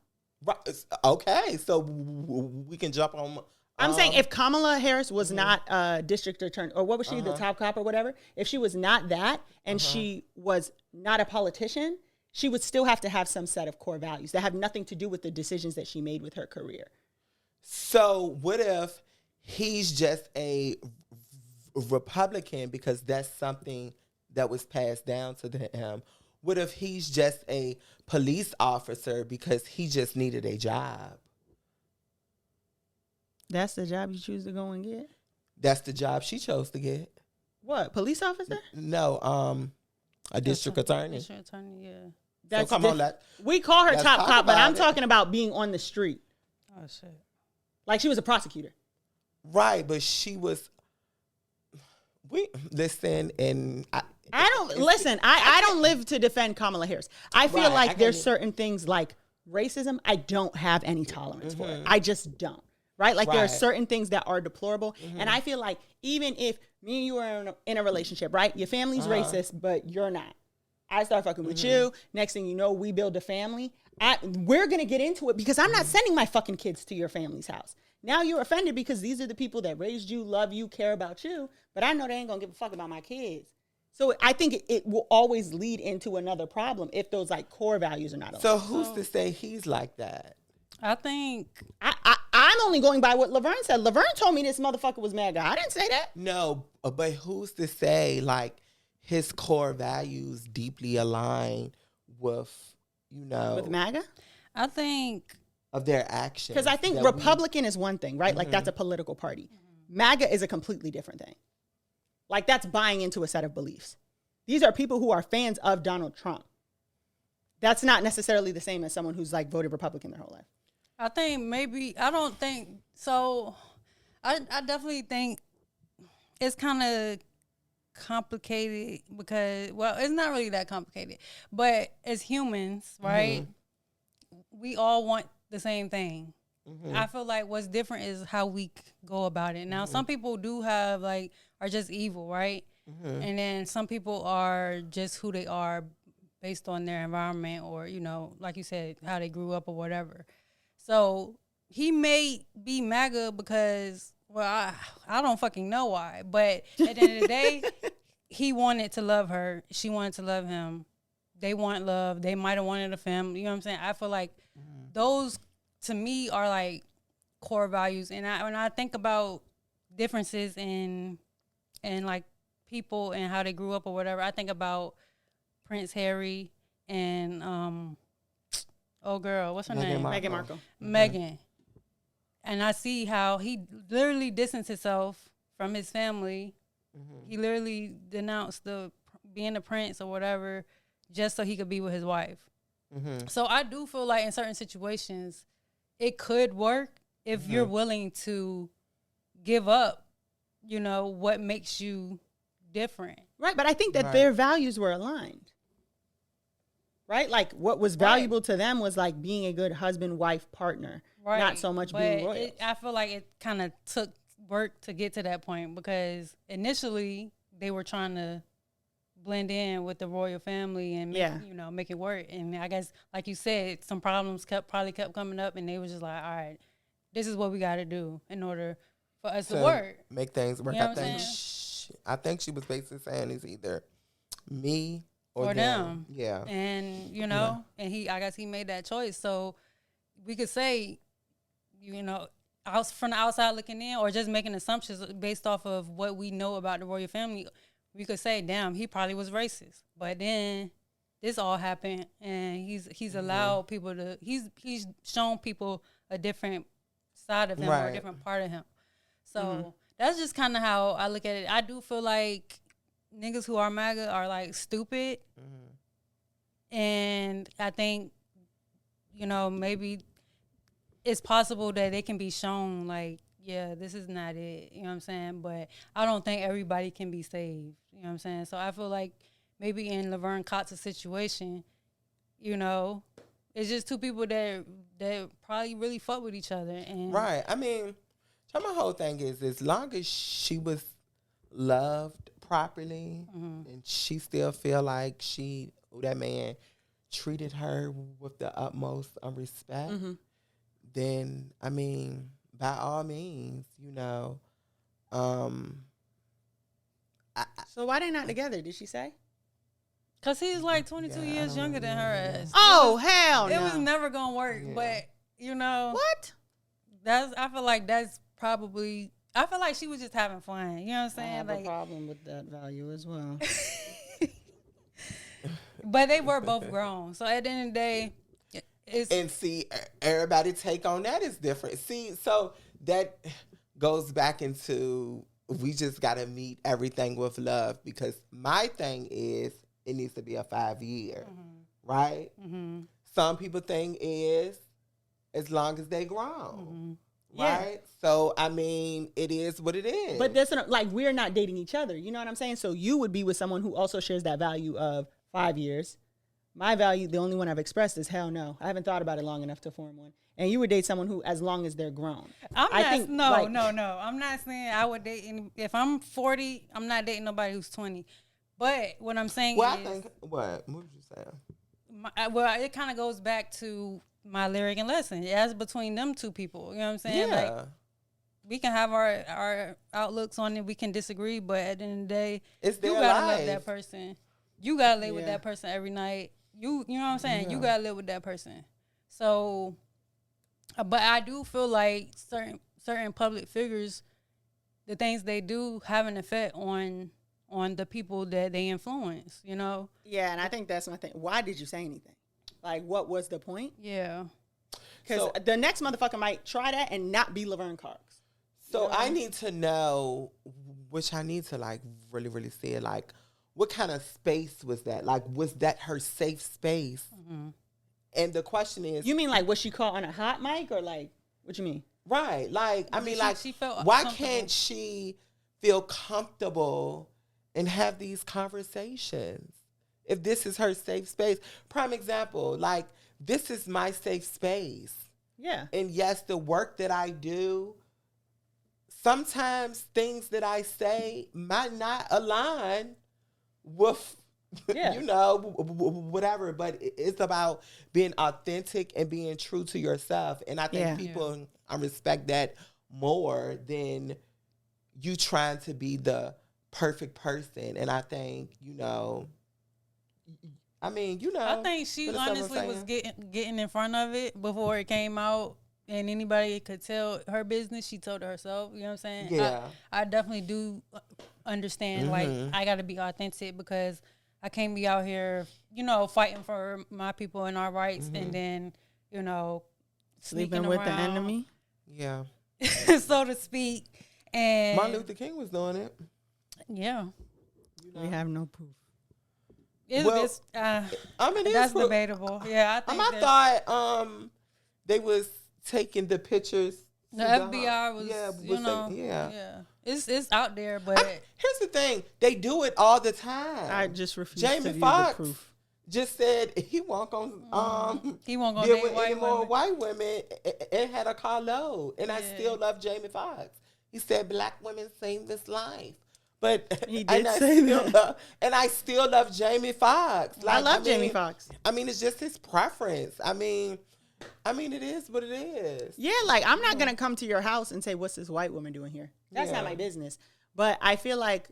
Right. Okay, so we can jump on. I'm saying if Kamala Harris was not a district attorney, or what was she, the top cop or whatever, if she was not that and she was not a politician, she would still have to have some set of core values that have nothing to do with the decisions that she made with her career. So what if he's just a Republican because that's something that was passed down to him? What if he's just a police officer because he just needed a job? That's the job you choose to go and get? That's the job she chose to get. What, police officer? No, a district attorney. District attorney, yeah. That's so come on, we call her let's top talk cop, but about I'm it. talking about being on the street. Oh shit. Like she was a prosecutor. Right, but she was. We listen, and I don't live to defend Kamala Harris. I feel Right, like I there's get it. certain things like racism I don't have any tolerance for it. I just don't. Right? Like there are Right. certain things that are deplorable. And I feel like even if me and you are in a relationship, right? Your family's racist, but you're not. I start fucking with you. Next thing you know, we build a family. We're going to get into it because I'm not sending my fucking kids to your family's house. Now you're offended because these are the people that raised you, love you, care about you. But I know they ain't going to give a fuck about my kids. So I think it will always lead into another problem if those like core values are not aligned. So who's to say he's like that? I think I'm only going by what Laverne said. Laverne told me this motherfucker was MAGA. I didn't say that. No, but who's to say like his core values deeply align with, With MAGA? I think of their actions? Because I think Republican is one thing, right? Like that's a political party. MAGA is a completely different thing. Like that's buying into a set of beliefs. These are people who are fans of Donald Trump. That's not necessarily the same as someone who's like voted Republican their whole life. I think maybe I don't think so. I definitely think it's kind of complicated because it's not really that complicated. But as humans, right? We all want the same thing. I feel like what's different is how we go about it. Now, some people do have like are just evil, right? And then some people are just who they are based on their environment or, you know, like you said, how they grew up or whatever. So he may be MAGA because, well, I don't fucking know why. But at the end of the day, he wanted to love her. She wanted to love him. They want love. They might have wanted a family. You know what I'm saying? I feel like those, to me, are like core values. And when I think about differences in like people and how they grew up or whatever, I think about Prince Harry and oh girl, what's her name? Meghan Markle. Meghan. And I see how he literally distanced himself from his family. He literally denounced being a prince or whatever just so he could be with his wife. So I do feel like in certain situations, it could work if you're willing to give up, what makes you different. Right, but I think that their values were aligned. Right? Like what was valuable to them was like being a good husband, wife, partner. Right. Not so much being royal. I feel like it kind of took work to get to that point because initially they were trying to blend in with the royal family and make it work. And I guess, like you said, some problems probably kept coming up, and they was just like, all right, this is what we got to do in order for us to work, make things work. I think she was basically saying it's either me or them. Yeah, and and I guess he made that choice. So we could say, from the outside looking in, or just making assumptions based off of what we know about the royal family. We could say, damn, he probably was racist. But then this all happened, and he's allowed people to, he's shown people a different side of him or a different part of him. So that's just kind of how I look at it. I do feel like niggas who are MAGA are like stupid. And I think, maybe it's possible that they can be shown like, yeah, this is not it. You know what I'm saying? But I don't think everybody can be saved. You know what I'm saying? So I feel like maybe in Laverne Cox's situation, it's just two people that probably really fuck with each other. And right. I mean, so my whole thing is, as long as she was loved properly and she still feel like that man treated her with the utmost respect, then, I mean, by all means, so why they not together, did she say? Because he's like 22 years younger than her ass. Oh, hell no. It was never going to work, but, What? I feel like that's probably, I feel like she was just having fun. You know what I'm saying? I have a problem with that value as well. But they were both grown. So at the end of the day, and see, everybody take on that is different. See, so that goes back into, we just got to meet everything with love, because my thing is it needs to be a 5-year, right? Some people think is as long as they grown, right? So, I mean, it is what it is. But that's like, we're not dating each other. You know what I'm saying? So you would be with someone who also shares that value of 5 years. My value, the only one I've expressed is hell no. I haven't thought about it long enough to form one. And you would date someone who, as long as they're grown. No. I'm not saying I would date if I'm 40, I'm not dating nobody who's 20. But what I'm saying is, I think, what would you say? It kind of goes back to my lyric and lesson. It's between them two people. You know what I'm saying? Yeah. Like, we can have our outlooks on it. We can disagree, but at the end of the day, it's you gotta love that person. You gotta live with that person every night. You know what I'm saying? Yeah. You gotta live with that person. So, but I do feel like certain public figures, the things they do have an effect on the people that they influence. Yeah, and I think that's my thing. Why did you say anything? Like, what was the point? Yeah, because the next motherfucker might try that and not be Laverne Cox. So I need to know, which I need to like really, really see it, like, what kind of space was that? Like, was that her safe space? And the question is, you mean like, was she caught on a hot mic, or like, what you mean? Right. Like, I mean, like, she felt why can't she feel comfortable and have these conversations if this is her safe space? Prime example, like, this is my safe space. Yeah. And yes, the work that I do, sometimes things that I say might not align with, whatever. But it's about being authentic and being true to yourself. And I think people respect that more than you trying to be the perfect person. And I think, I think she honestly was getting in front of it before it came out. And anybody could tell her business, she told herself. You know what I'm saying? Yeah. I definitely do understand, like, I got to be authentic, because I can't be out here, fighting for my people and our rights, and then, sleeping with the enemy. Yeah. so to speak. And Martin Luther King was doing it. Yeah. We have no proof. I mean, that's debatable. Yeah, I thought they was taking the pictures. The FBI was, It's out there, but here's the thing: they do it all the time. I just refuse Jamie to view Foxx the proof. just said he won't go deal with any more white women. It had a carload, and I still love Jamie Foxx. He said black women save this life. But he did say that. And I still love Jamie Foxx. Like, I love Jamie Foxx. I mean, it's just his preference. I mean, it is what it is. Yeah, like I'm not gonna come to your house and say, "What's this white woman doing here?" That's not my business. But I feel like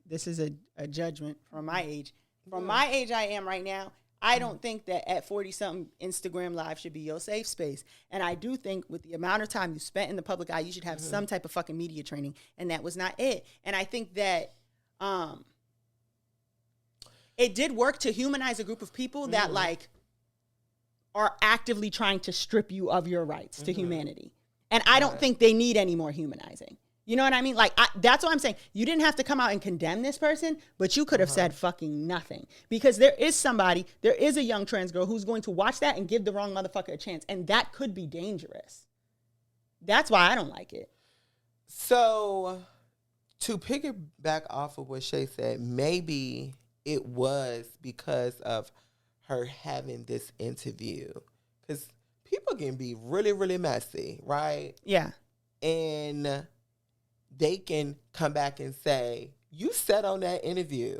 this is a judgment from my age. From my age, I am right now. I don't think that at 40-something, Instagram Live should be your safe space. And I do think with the amount of time you spent in the public eye, you should have some type of fucking media training. And that was not it. And I think that it did work to humanize a group of people that, like, are actively trying to strip you of your rights to humanity. And I don't think they need any more humanizing. You know what I mean? Like, that's what I'm saying. You didn't have to come out and condemn this person, but you could have said fucking nothing. Because there is a young trans girl who's going to watch that and give the wrong motherfucker a chance. And that could be dangerous. That's why I don't like it. So, to piggyback off of what Shay said, maybe it was because of her having this interview. Because people can be really, really messy, right? Yeah. And they can come back and say, you sat on that interview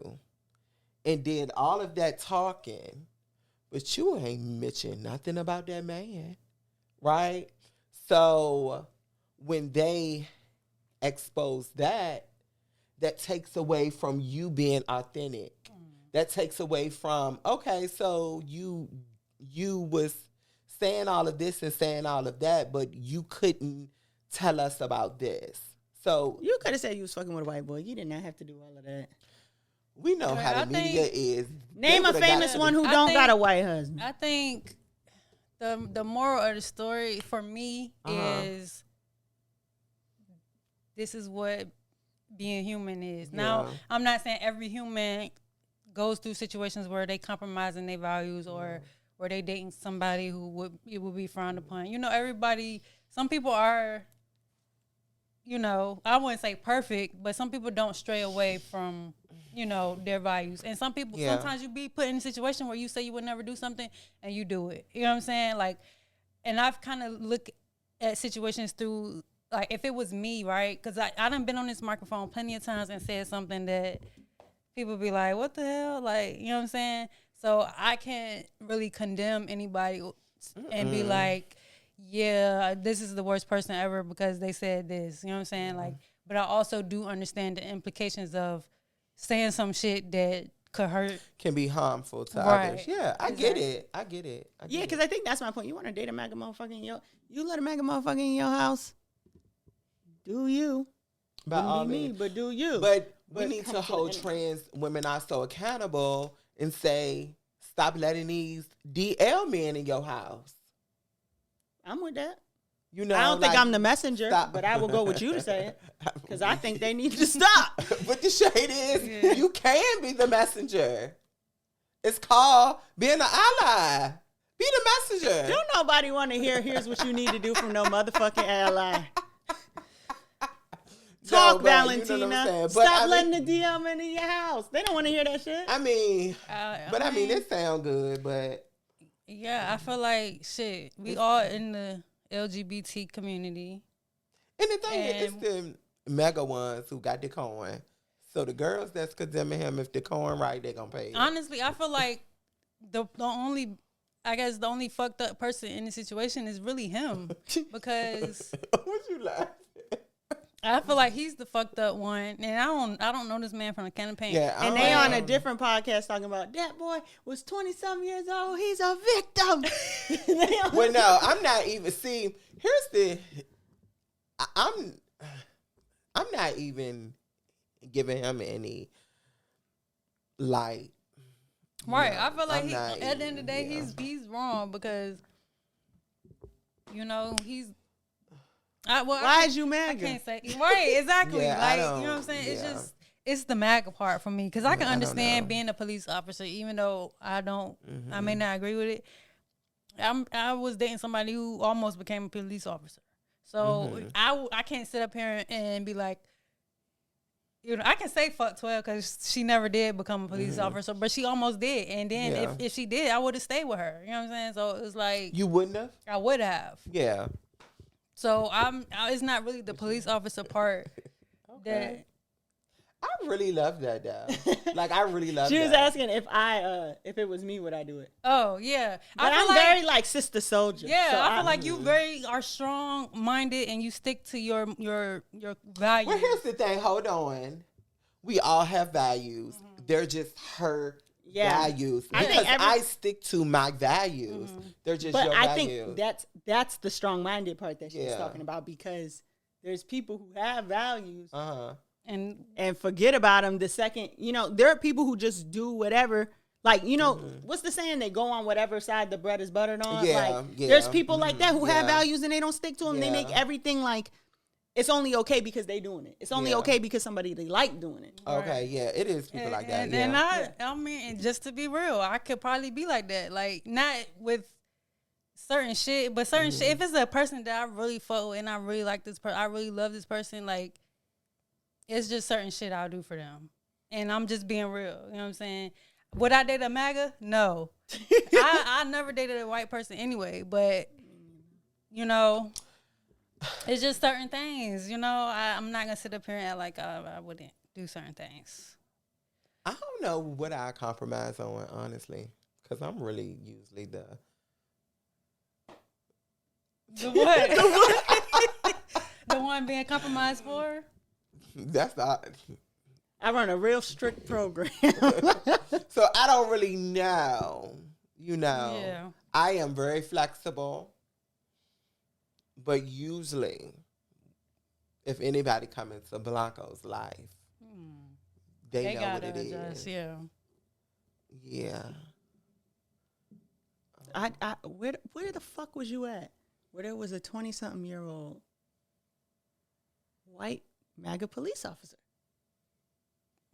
and did all of that talking, but you ain't mentioned nothing about that man, right? So when they expose that takes away from you being authentic. That takes away from, okay, so you was saying all of this and saying all of that, but you couldn't tell us about this. So you could have said you was fucking with a white boy. You did not have to do all of that. We know how the media is. Name a famous one who don't got a white husband. I think the moral of the story for me is this is what being human is. Now, I'm not saying every human goes through situations where they compromising their values or where they dating somebody who would be frowned upon. You know, some people are, you know, I wouldn't say perfect, but some people don't stray away from, you know, their values. And some people, sometimes you be put in a situation where you say you would never do something and you do it. You know what I'm saying? Like, and I've kind of looked at situations through, like, if it was me, right? Because I done been on this microphone plenty of times and said something that people be like, what the hell? Like, you know what I'm saying? So I can't really condemn anybody and be like, yeah, this is the worst person ever because they said this. You know what I'm saying? Like, but I also do understand the implications of saying some shit that could hurt. Can be harmful to others. Yeah, I get it. Yeah, because I think that's my point. You want to date a MAGA motherfucker you let a MAGA motherfucker in your house? Do you? By all means, but do you? But we need to hold trans women also accountable and say, stop letting these DL men in your house. I'm with that. You know, I don't think I'm the messenger, but I will go with you to say it because I think they need to stop. But the shade is, you can be the messenger. It's called being an ally. Be the messenger. Don't nobody want to hear, here's what you need to do from no motherfucking ally. Talk, Valentina. You know Stop letting the DL men in your house. They don't want to hear that shit. I mean, it sound good, but. Yeah, I feel like, shit, we all in the LGBT community. And the thing is, it's the MAGA ones who got the coin. So the girls that's condemning him, if the coin right, they gonna pay it. Honestly, I feel like the only fucked up person in the situation is really him. Because what you laughing? I feel like he's the fucked up one, and I don't know this man from a can of paint. Yeah, and they on a different podcast talking about that boy was 20-some years old. He's a victim. Well, no, I'm not even. See, here's the. I'm not even giving him any light. Right, I feel like at the end of the day, he's wrong because You know, he's. Why is you MAGA? I can't say right. Exactly. Yeah, like you know what I'm saying. yeah. It's the MAGA part for me because I can understand being a police officer, even though I don't. I may not agree with it. I was dating somebody who almost became a police officer, so I can't sit up here and be like. You know, I can say fuck 12 because she never did become a police officer, but she almost did. And then if she did, I would have stayed with her. You know what I'm saying? So it's like You wouldn't have? I would have. Yeah. So it's not really the police officer part that. I really love that though. Like I really love. She was that. asking if it was me, would I do it? Oh yeah, But I'm very like sister soldier. Yeah, so I feel like you are strong minded and you stick to your values. Well, here's the thing. Hold on. We all have values. They're just her values. Because I stick to my values. They're just your values. But I think that's the strong minded part that she's talking about because there's people who have values. And forget about them the second, there are people who just do whatever. Like, what's the saying? They go on whatever side the bread is buttered on. There's people like that who have values and they don't stick to them. They make everything like it's only okay because they doing it. It's only okay because somebody they like doing it. Okay, yeah, it is people like that. And I mean, just to be real, I could probably be like that. Like, not with certain shit, but certain shit. If it's a person that I really fuck with and I really like this person, I really love this person, like, it's just certain shit I'll do for them. And I'm just being real. You know what I'm saying? Would I date a MAGA? No. I never dated a white person anyway. But, it's just certain things. I'm not going to sit up here and act like I wouldn't do certain things. I don't know what I compromise on, honestly. Because I'm really usually the what? The one being compromised for? That's not. I run a real strict program. So I don't really know. Yeah. I am very flexible. But usually, if anybody comes into Blanco's life, they know what it is. Yeah. Yeah. Where the fuck was you at? Where there was a 20-something-year-old white MAGA police officer.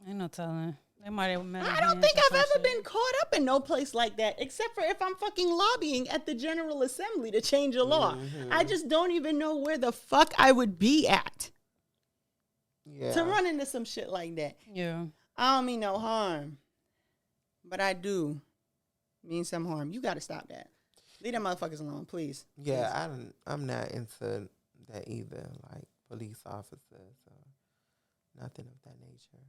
Ain't no telling. They might have met. I don't think I've ever been caught up in no place like that, except for if I'm fucking lobbying at the General Assembly to change a law. I just don't even know where the fuck I would be at to run into some shit like that. Yeah. I don't mean no harm, but I do mean some harm. You got to stop that. Leave them motherfuckers alone, please. Yeah, I'm not into that either, like police officers or nothing of that nature.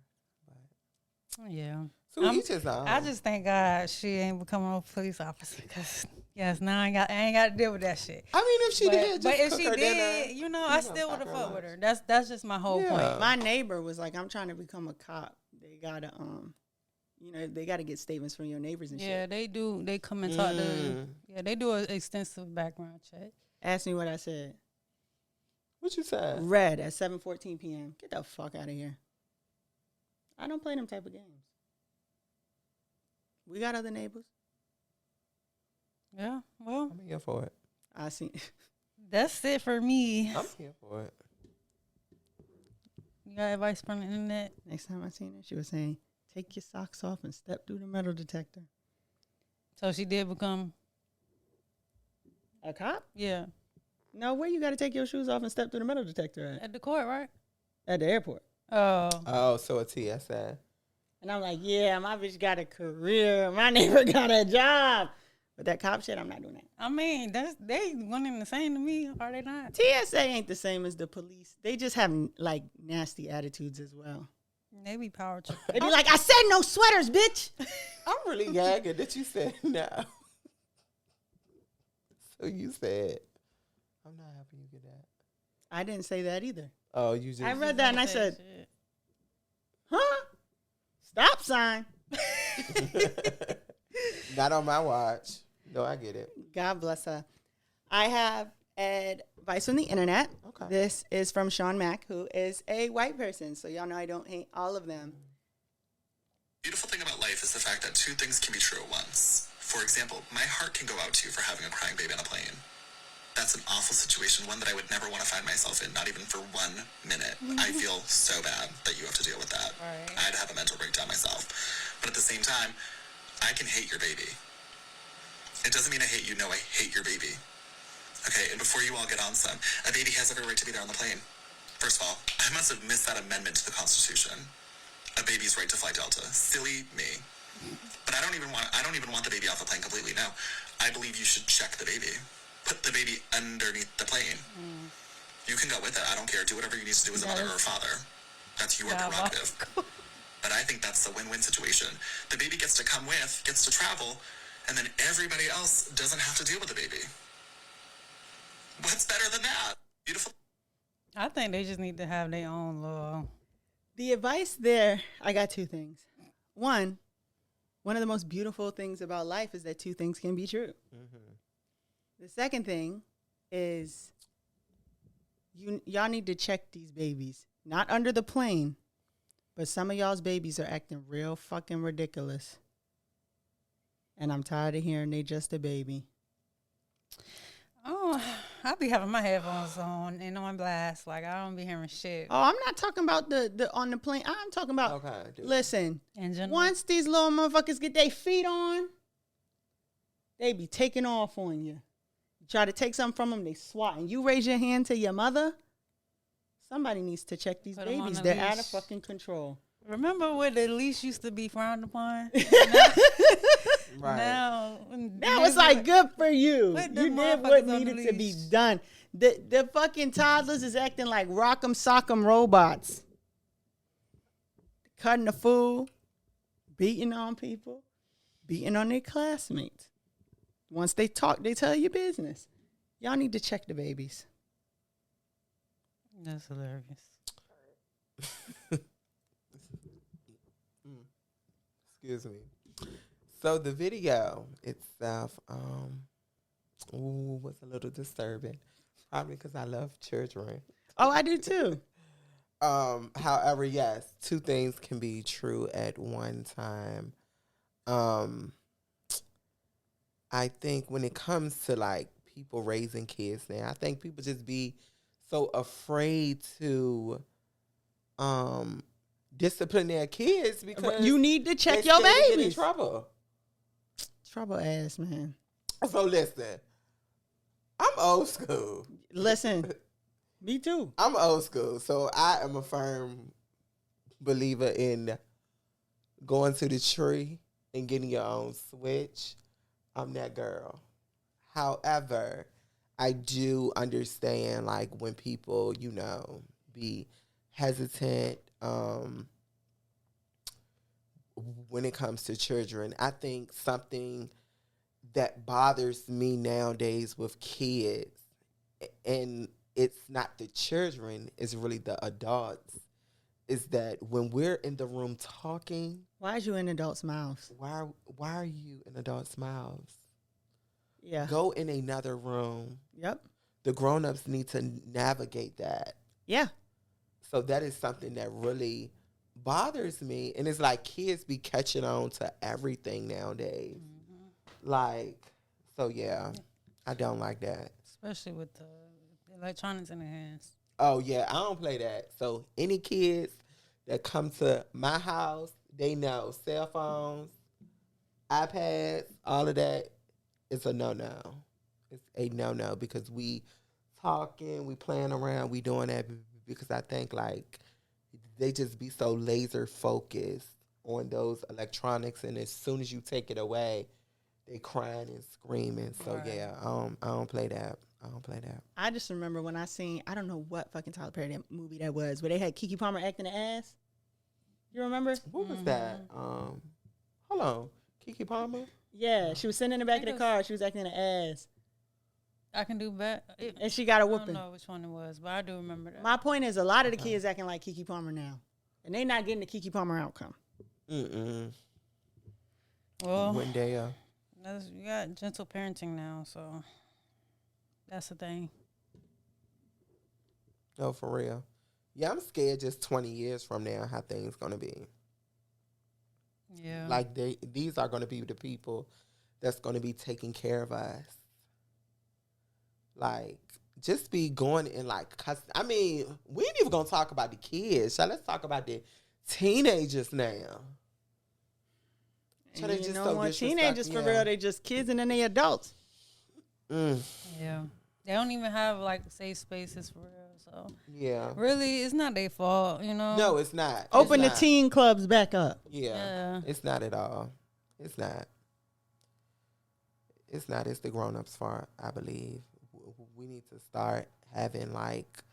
But yeah. So I just thank God she ain't becoming a police officer because now I ain't got to deal with that shit. I mean, if she did, but if she did, I still would have fucked with her. That's just my whole point. My neighbor was like, I'm trying to become a cop. They gotta they gotta get statements from your neighbors and shit. Yeah, they do. They come and talk to. Yeah, they do an extensive background check. Ask me what I said. What you said? Red at 7:14 p.m. Get the fuck out of here. I don't play them type of games. We got other neighbors. Yeah, well, I'm here for it. I see. That's it for me. I'm here for it. You got advice from the internet? Next time I seen her, she was saying, take your socks off and step through the metal detector. So she did become a cop? Yeah. No, where you got to take your shoes off and step through the metal detector at? At the court, right? At the airport. Oh, so a TSA. And I'm like, yeah, my bitch got a career. My neighbor got a job. But that cop shit, I'm not doing that. I mean, they one and the same to me, are they not? TSA ain't the same as the police. They just have like nasty attitudes as well. They be power tripping. They be like, I said no sweaters, bitch. I'm really gagging that you said no. So you said, I'm not happy you get that. I didn't say that either. Oh, you just. I read that and I said, huh? Stop sign. Not on my watch. No, I get it. God bless her. I have advice from the internet. Okay. This is from Sean Mack, who is a white person. So y'all know I don't hate all of them. Beautiful thing about life is the fact that two things can be true at once. For example, my heart can go out to you for having a crying baby on a plane. That's an awful situation, one that I would never want to find myself in, not even for 1 minute. I feel so bad that you have to deal with that. Right. I'd have a mental breakdown myself. But at the same time, I can hate your baby. It doesn't mean I hate you. No, I hate your baby. Okay, and before you all get on some, a baby has every right to be there on the plane. First of all, I must have missed that amendment to the Constitution. A baby's right to fly Delta. Silly me. But I don't even want the baby off the plane completely. No, I believe you should check the baby. Put the baby underneath the plane. You can go with it. I don't care. Do whatever you need to do as a mother or a father. That's your prerogative. But I think that's a win-win situation. The baby gets to come with, gets to travel, and then everybody else doesn't have to deal with the baby. What's better than that? Beautiful. I think they just need to have their own little. The advice there, I got two things. One of the most beautiful things about life is that two things can be true. The second thing is y'all need to check these babies. Not under the plane, but some of y'all's babies are acting real fucking ridiculous. And I'm tired of hearing they just a baby. Oh, I be having my headphones on and on blast. Like, I don't be hearing shit. Oh, I'm not talking about the on the plane. I'm talking about, listen, In general. once these little motherfuckers get their feet on, they be taking off on you. You try to take something from them, they swat. And you raise your hand to your mother, somebody needs to check these Put 'em on babies. a They're out of leash. fucking control. Remember when the leash used to be frowned upon? Right. Now It's like, good for you. Put You them did motherfuckers what on the needed to be leash. done. The fucking toddlers is acting like rock'em sock'em robots. Cutting the food, beating on people, beating on their classmates. Once they talk, they tell you business. Y'all need to check the babies. That's hilarious. Excuse me. So the video itself was a little disturbing, probably because I love children. Oh, I do too. However, yes, two things can be true at one time. I think when it comes to like people raising kids now, I think people just be so afraid to discipline their kids because You need to check they your scared to get in babies. trouble. Trouble ass, man. So listen, I'm old school. Listen, me too. I'm old school, so I am a firm believer in going to the tree and getting your own switch. I'm that girl. However, I do understand like when people, be hesitant when it comes to children. I think something that bothers me nowadays with kids, and it's not the children, it's really the adults, is that when we're in the room talking, Why is you in adults' mouths? why are you in adults' mouths? Yeah. Go in another room. Yep. The grown-ups need to navigate that. Yeah. So that is something that really bothers me. And it's like kids be catching on to everything nowadays. Like, so yeah, I don't like that. Especially with the electronics in their hands. Oh, yeah, I don't play that. So any kids that come to my house, they know cell phones, iPads, all of that is a no-no. It's a no-no because we talking, we playing around, we doing that because I think, like, they just be so laser focused on those electronics, and as soon as you take it away, they crying and screaming. So, Right. yeah, I don't play that. I don't play that. I just remember when I seen, I don't know what fucking Tyler Perry movie that was, where they had Keke Palmer acting the ass. You remember? What was that? Hold on. Keke Palmer? Yeah, she was sitting in the back of the think car. She was acting the ass. I can do better. And she got a I don't whooping. know which one it was, but I do remember that. My point is, a lot of the kids acting like Keke Palmer now. And they not getting the Keke Palmer outcome. Well, Wendell. you got gentle parenting now, so that's the thing. No, for real. Yeah, I'm scared just 20 years from now how things going to be. Yeah. Like, these are going to be the people that's going to be taking care of us. Like, just be going in like, I mean, we ain't even gonna talk about the kids. So let's talk about the teenagers now. So they just no more teenagers for real. They just kids and then they adults. Yeah, they don't even have like safe spaces for real. So yeah, really, it's not their fault, you know. No, it's not. Open the teen clubs back up. Yeah, it's not at all. It's not. It's not. It's the grown-ups' fault, I believe. We need to start having like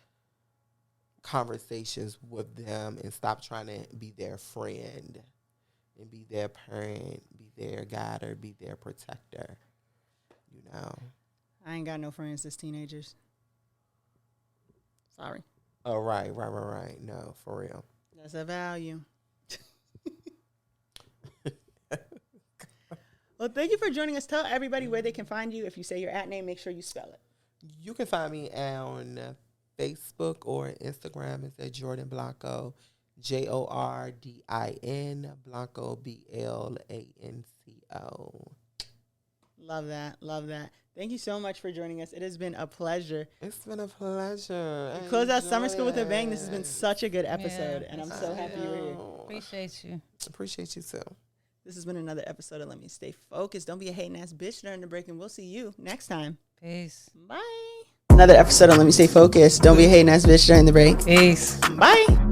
conversations with them and stop trying to be their friend and be their parent, be their guide, or be their protector. You know. I ain't got no friends as teenagers. Sorry. Oh, right. No, for real. That's a value. Well, thank you for joining us. Tell everybody where they can find you. If you say your @name, make sure you spell it. You can find me on Facebook or Instagram. It's at Jordin Blanco, Jordin, Blanco, Blanco. Love that. Thank you so much for joining us. It has been a pleasure. It's been a pleasure. Close out summer school with a bang. This has been such a good episode, and I'm so happy you're here. Appreciate you. Appreciate you too. This has been another episode of Let Me Stay Focused. Don't be a hating ass bitch during the break, and we'll see you next time. Peace. Bye. Another episode of Let Me Stay Focused. Don't be a hating ass bitch during the break. Peace. Bye.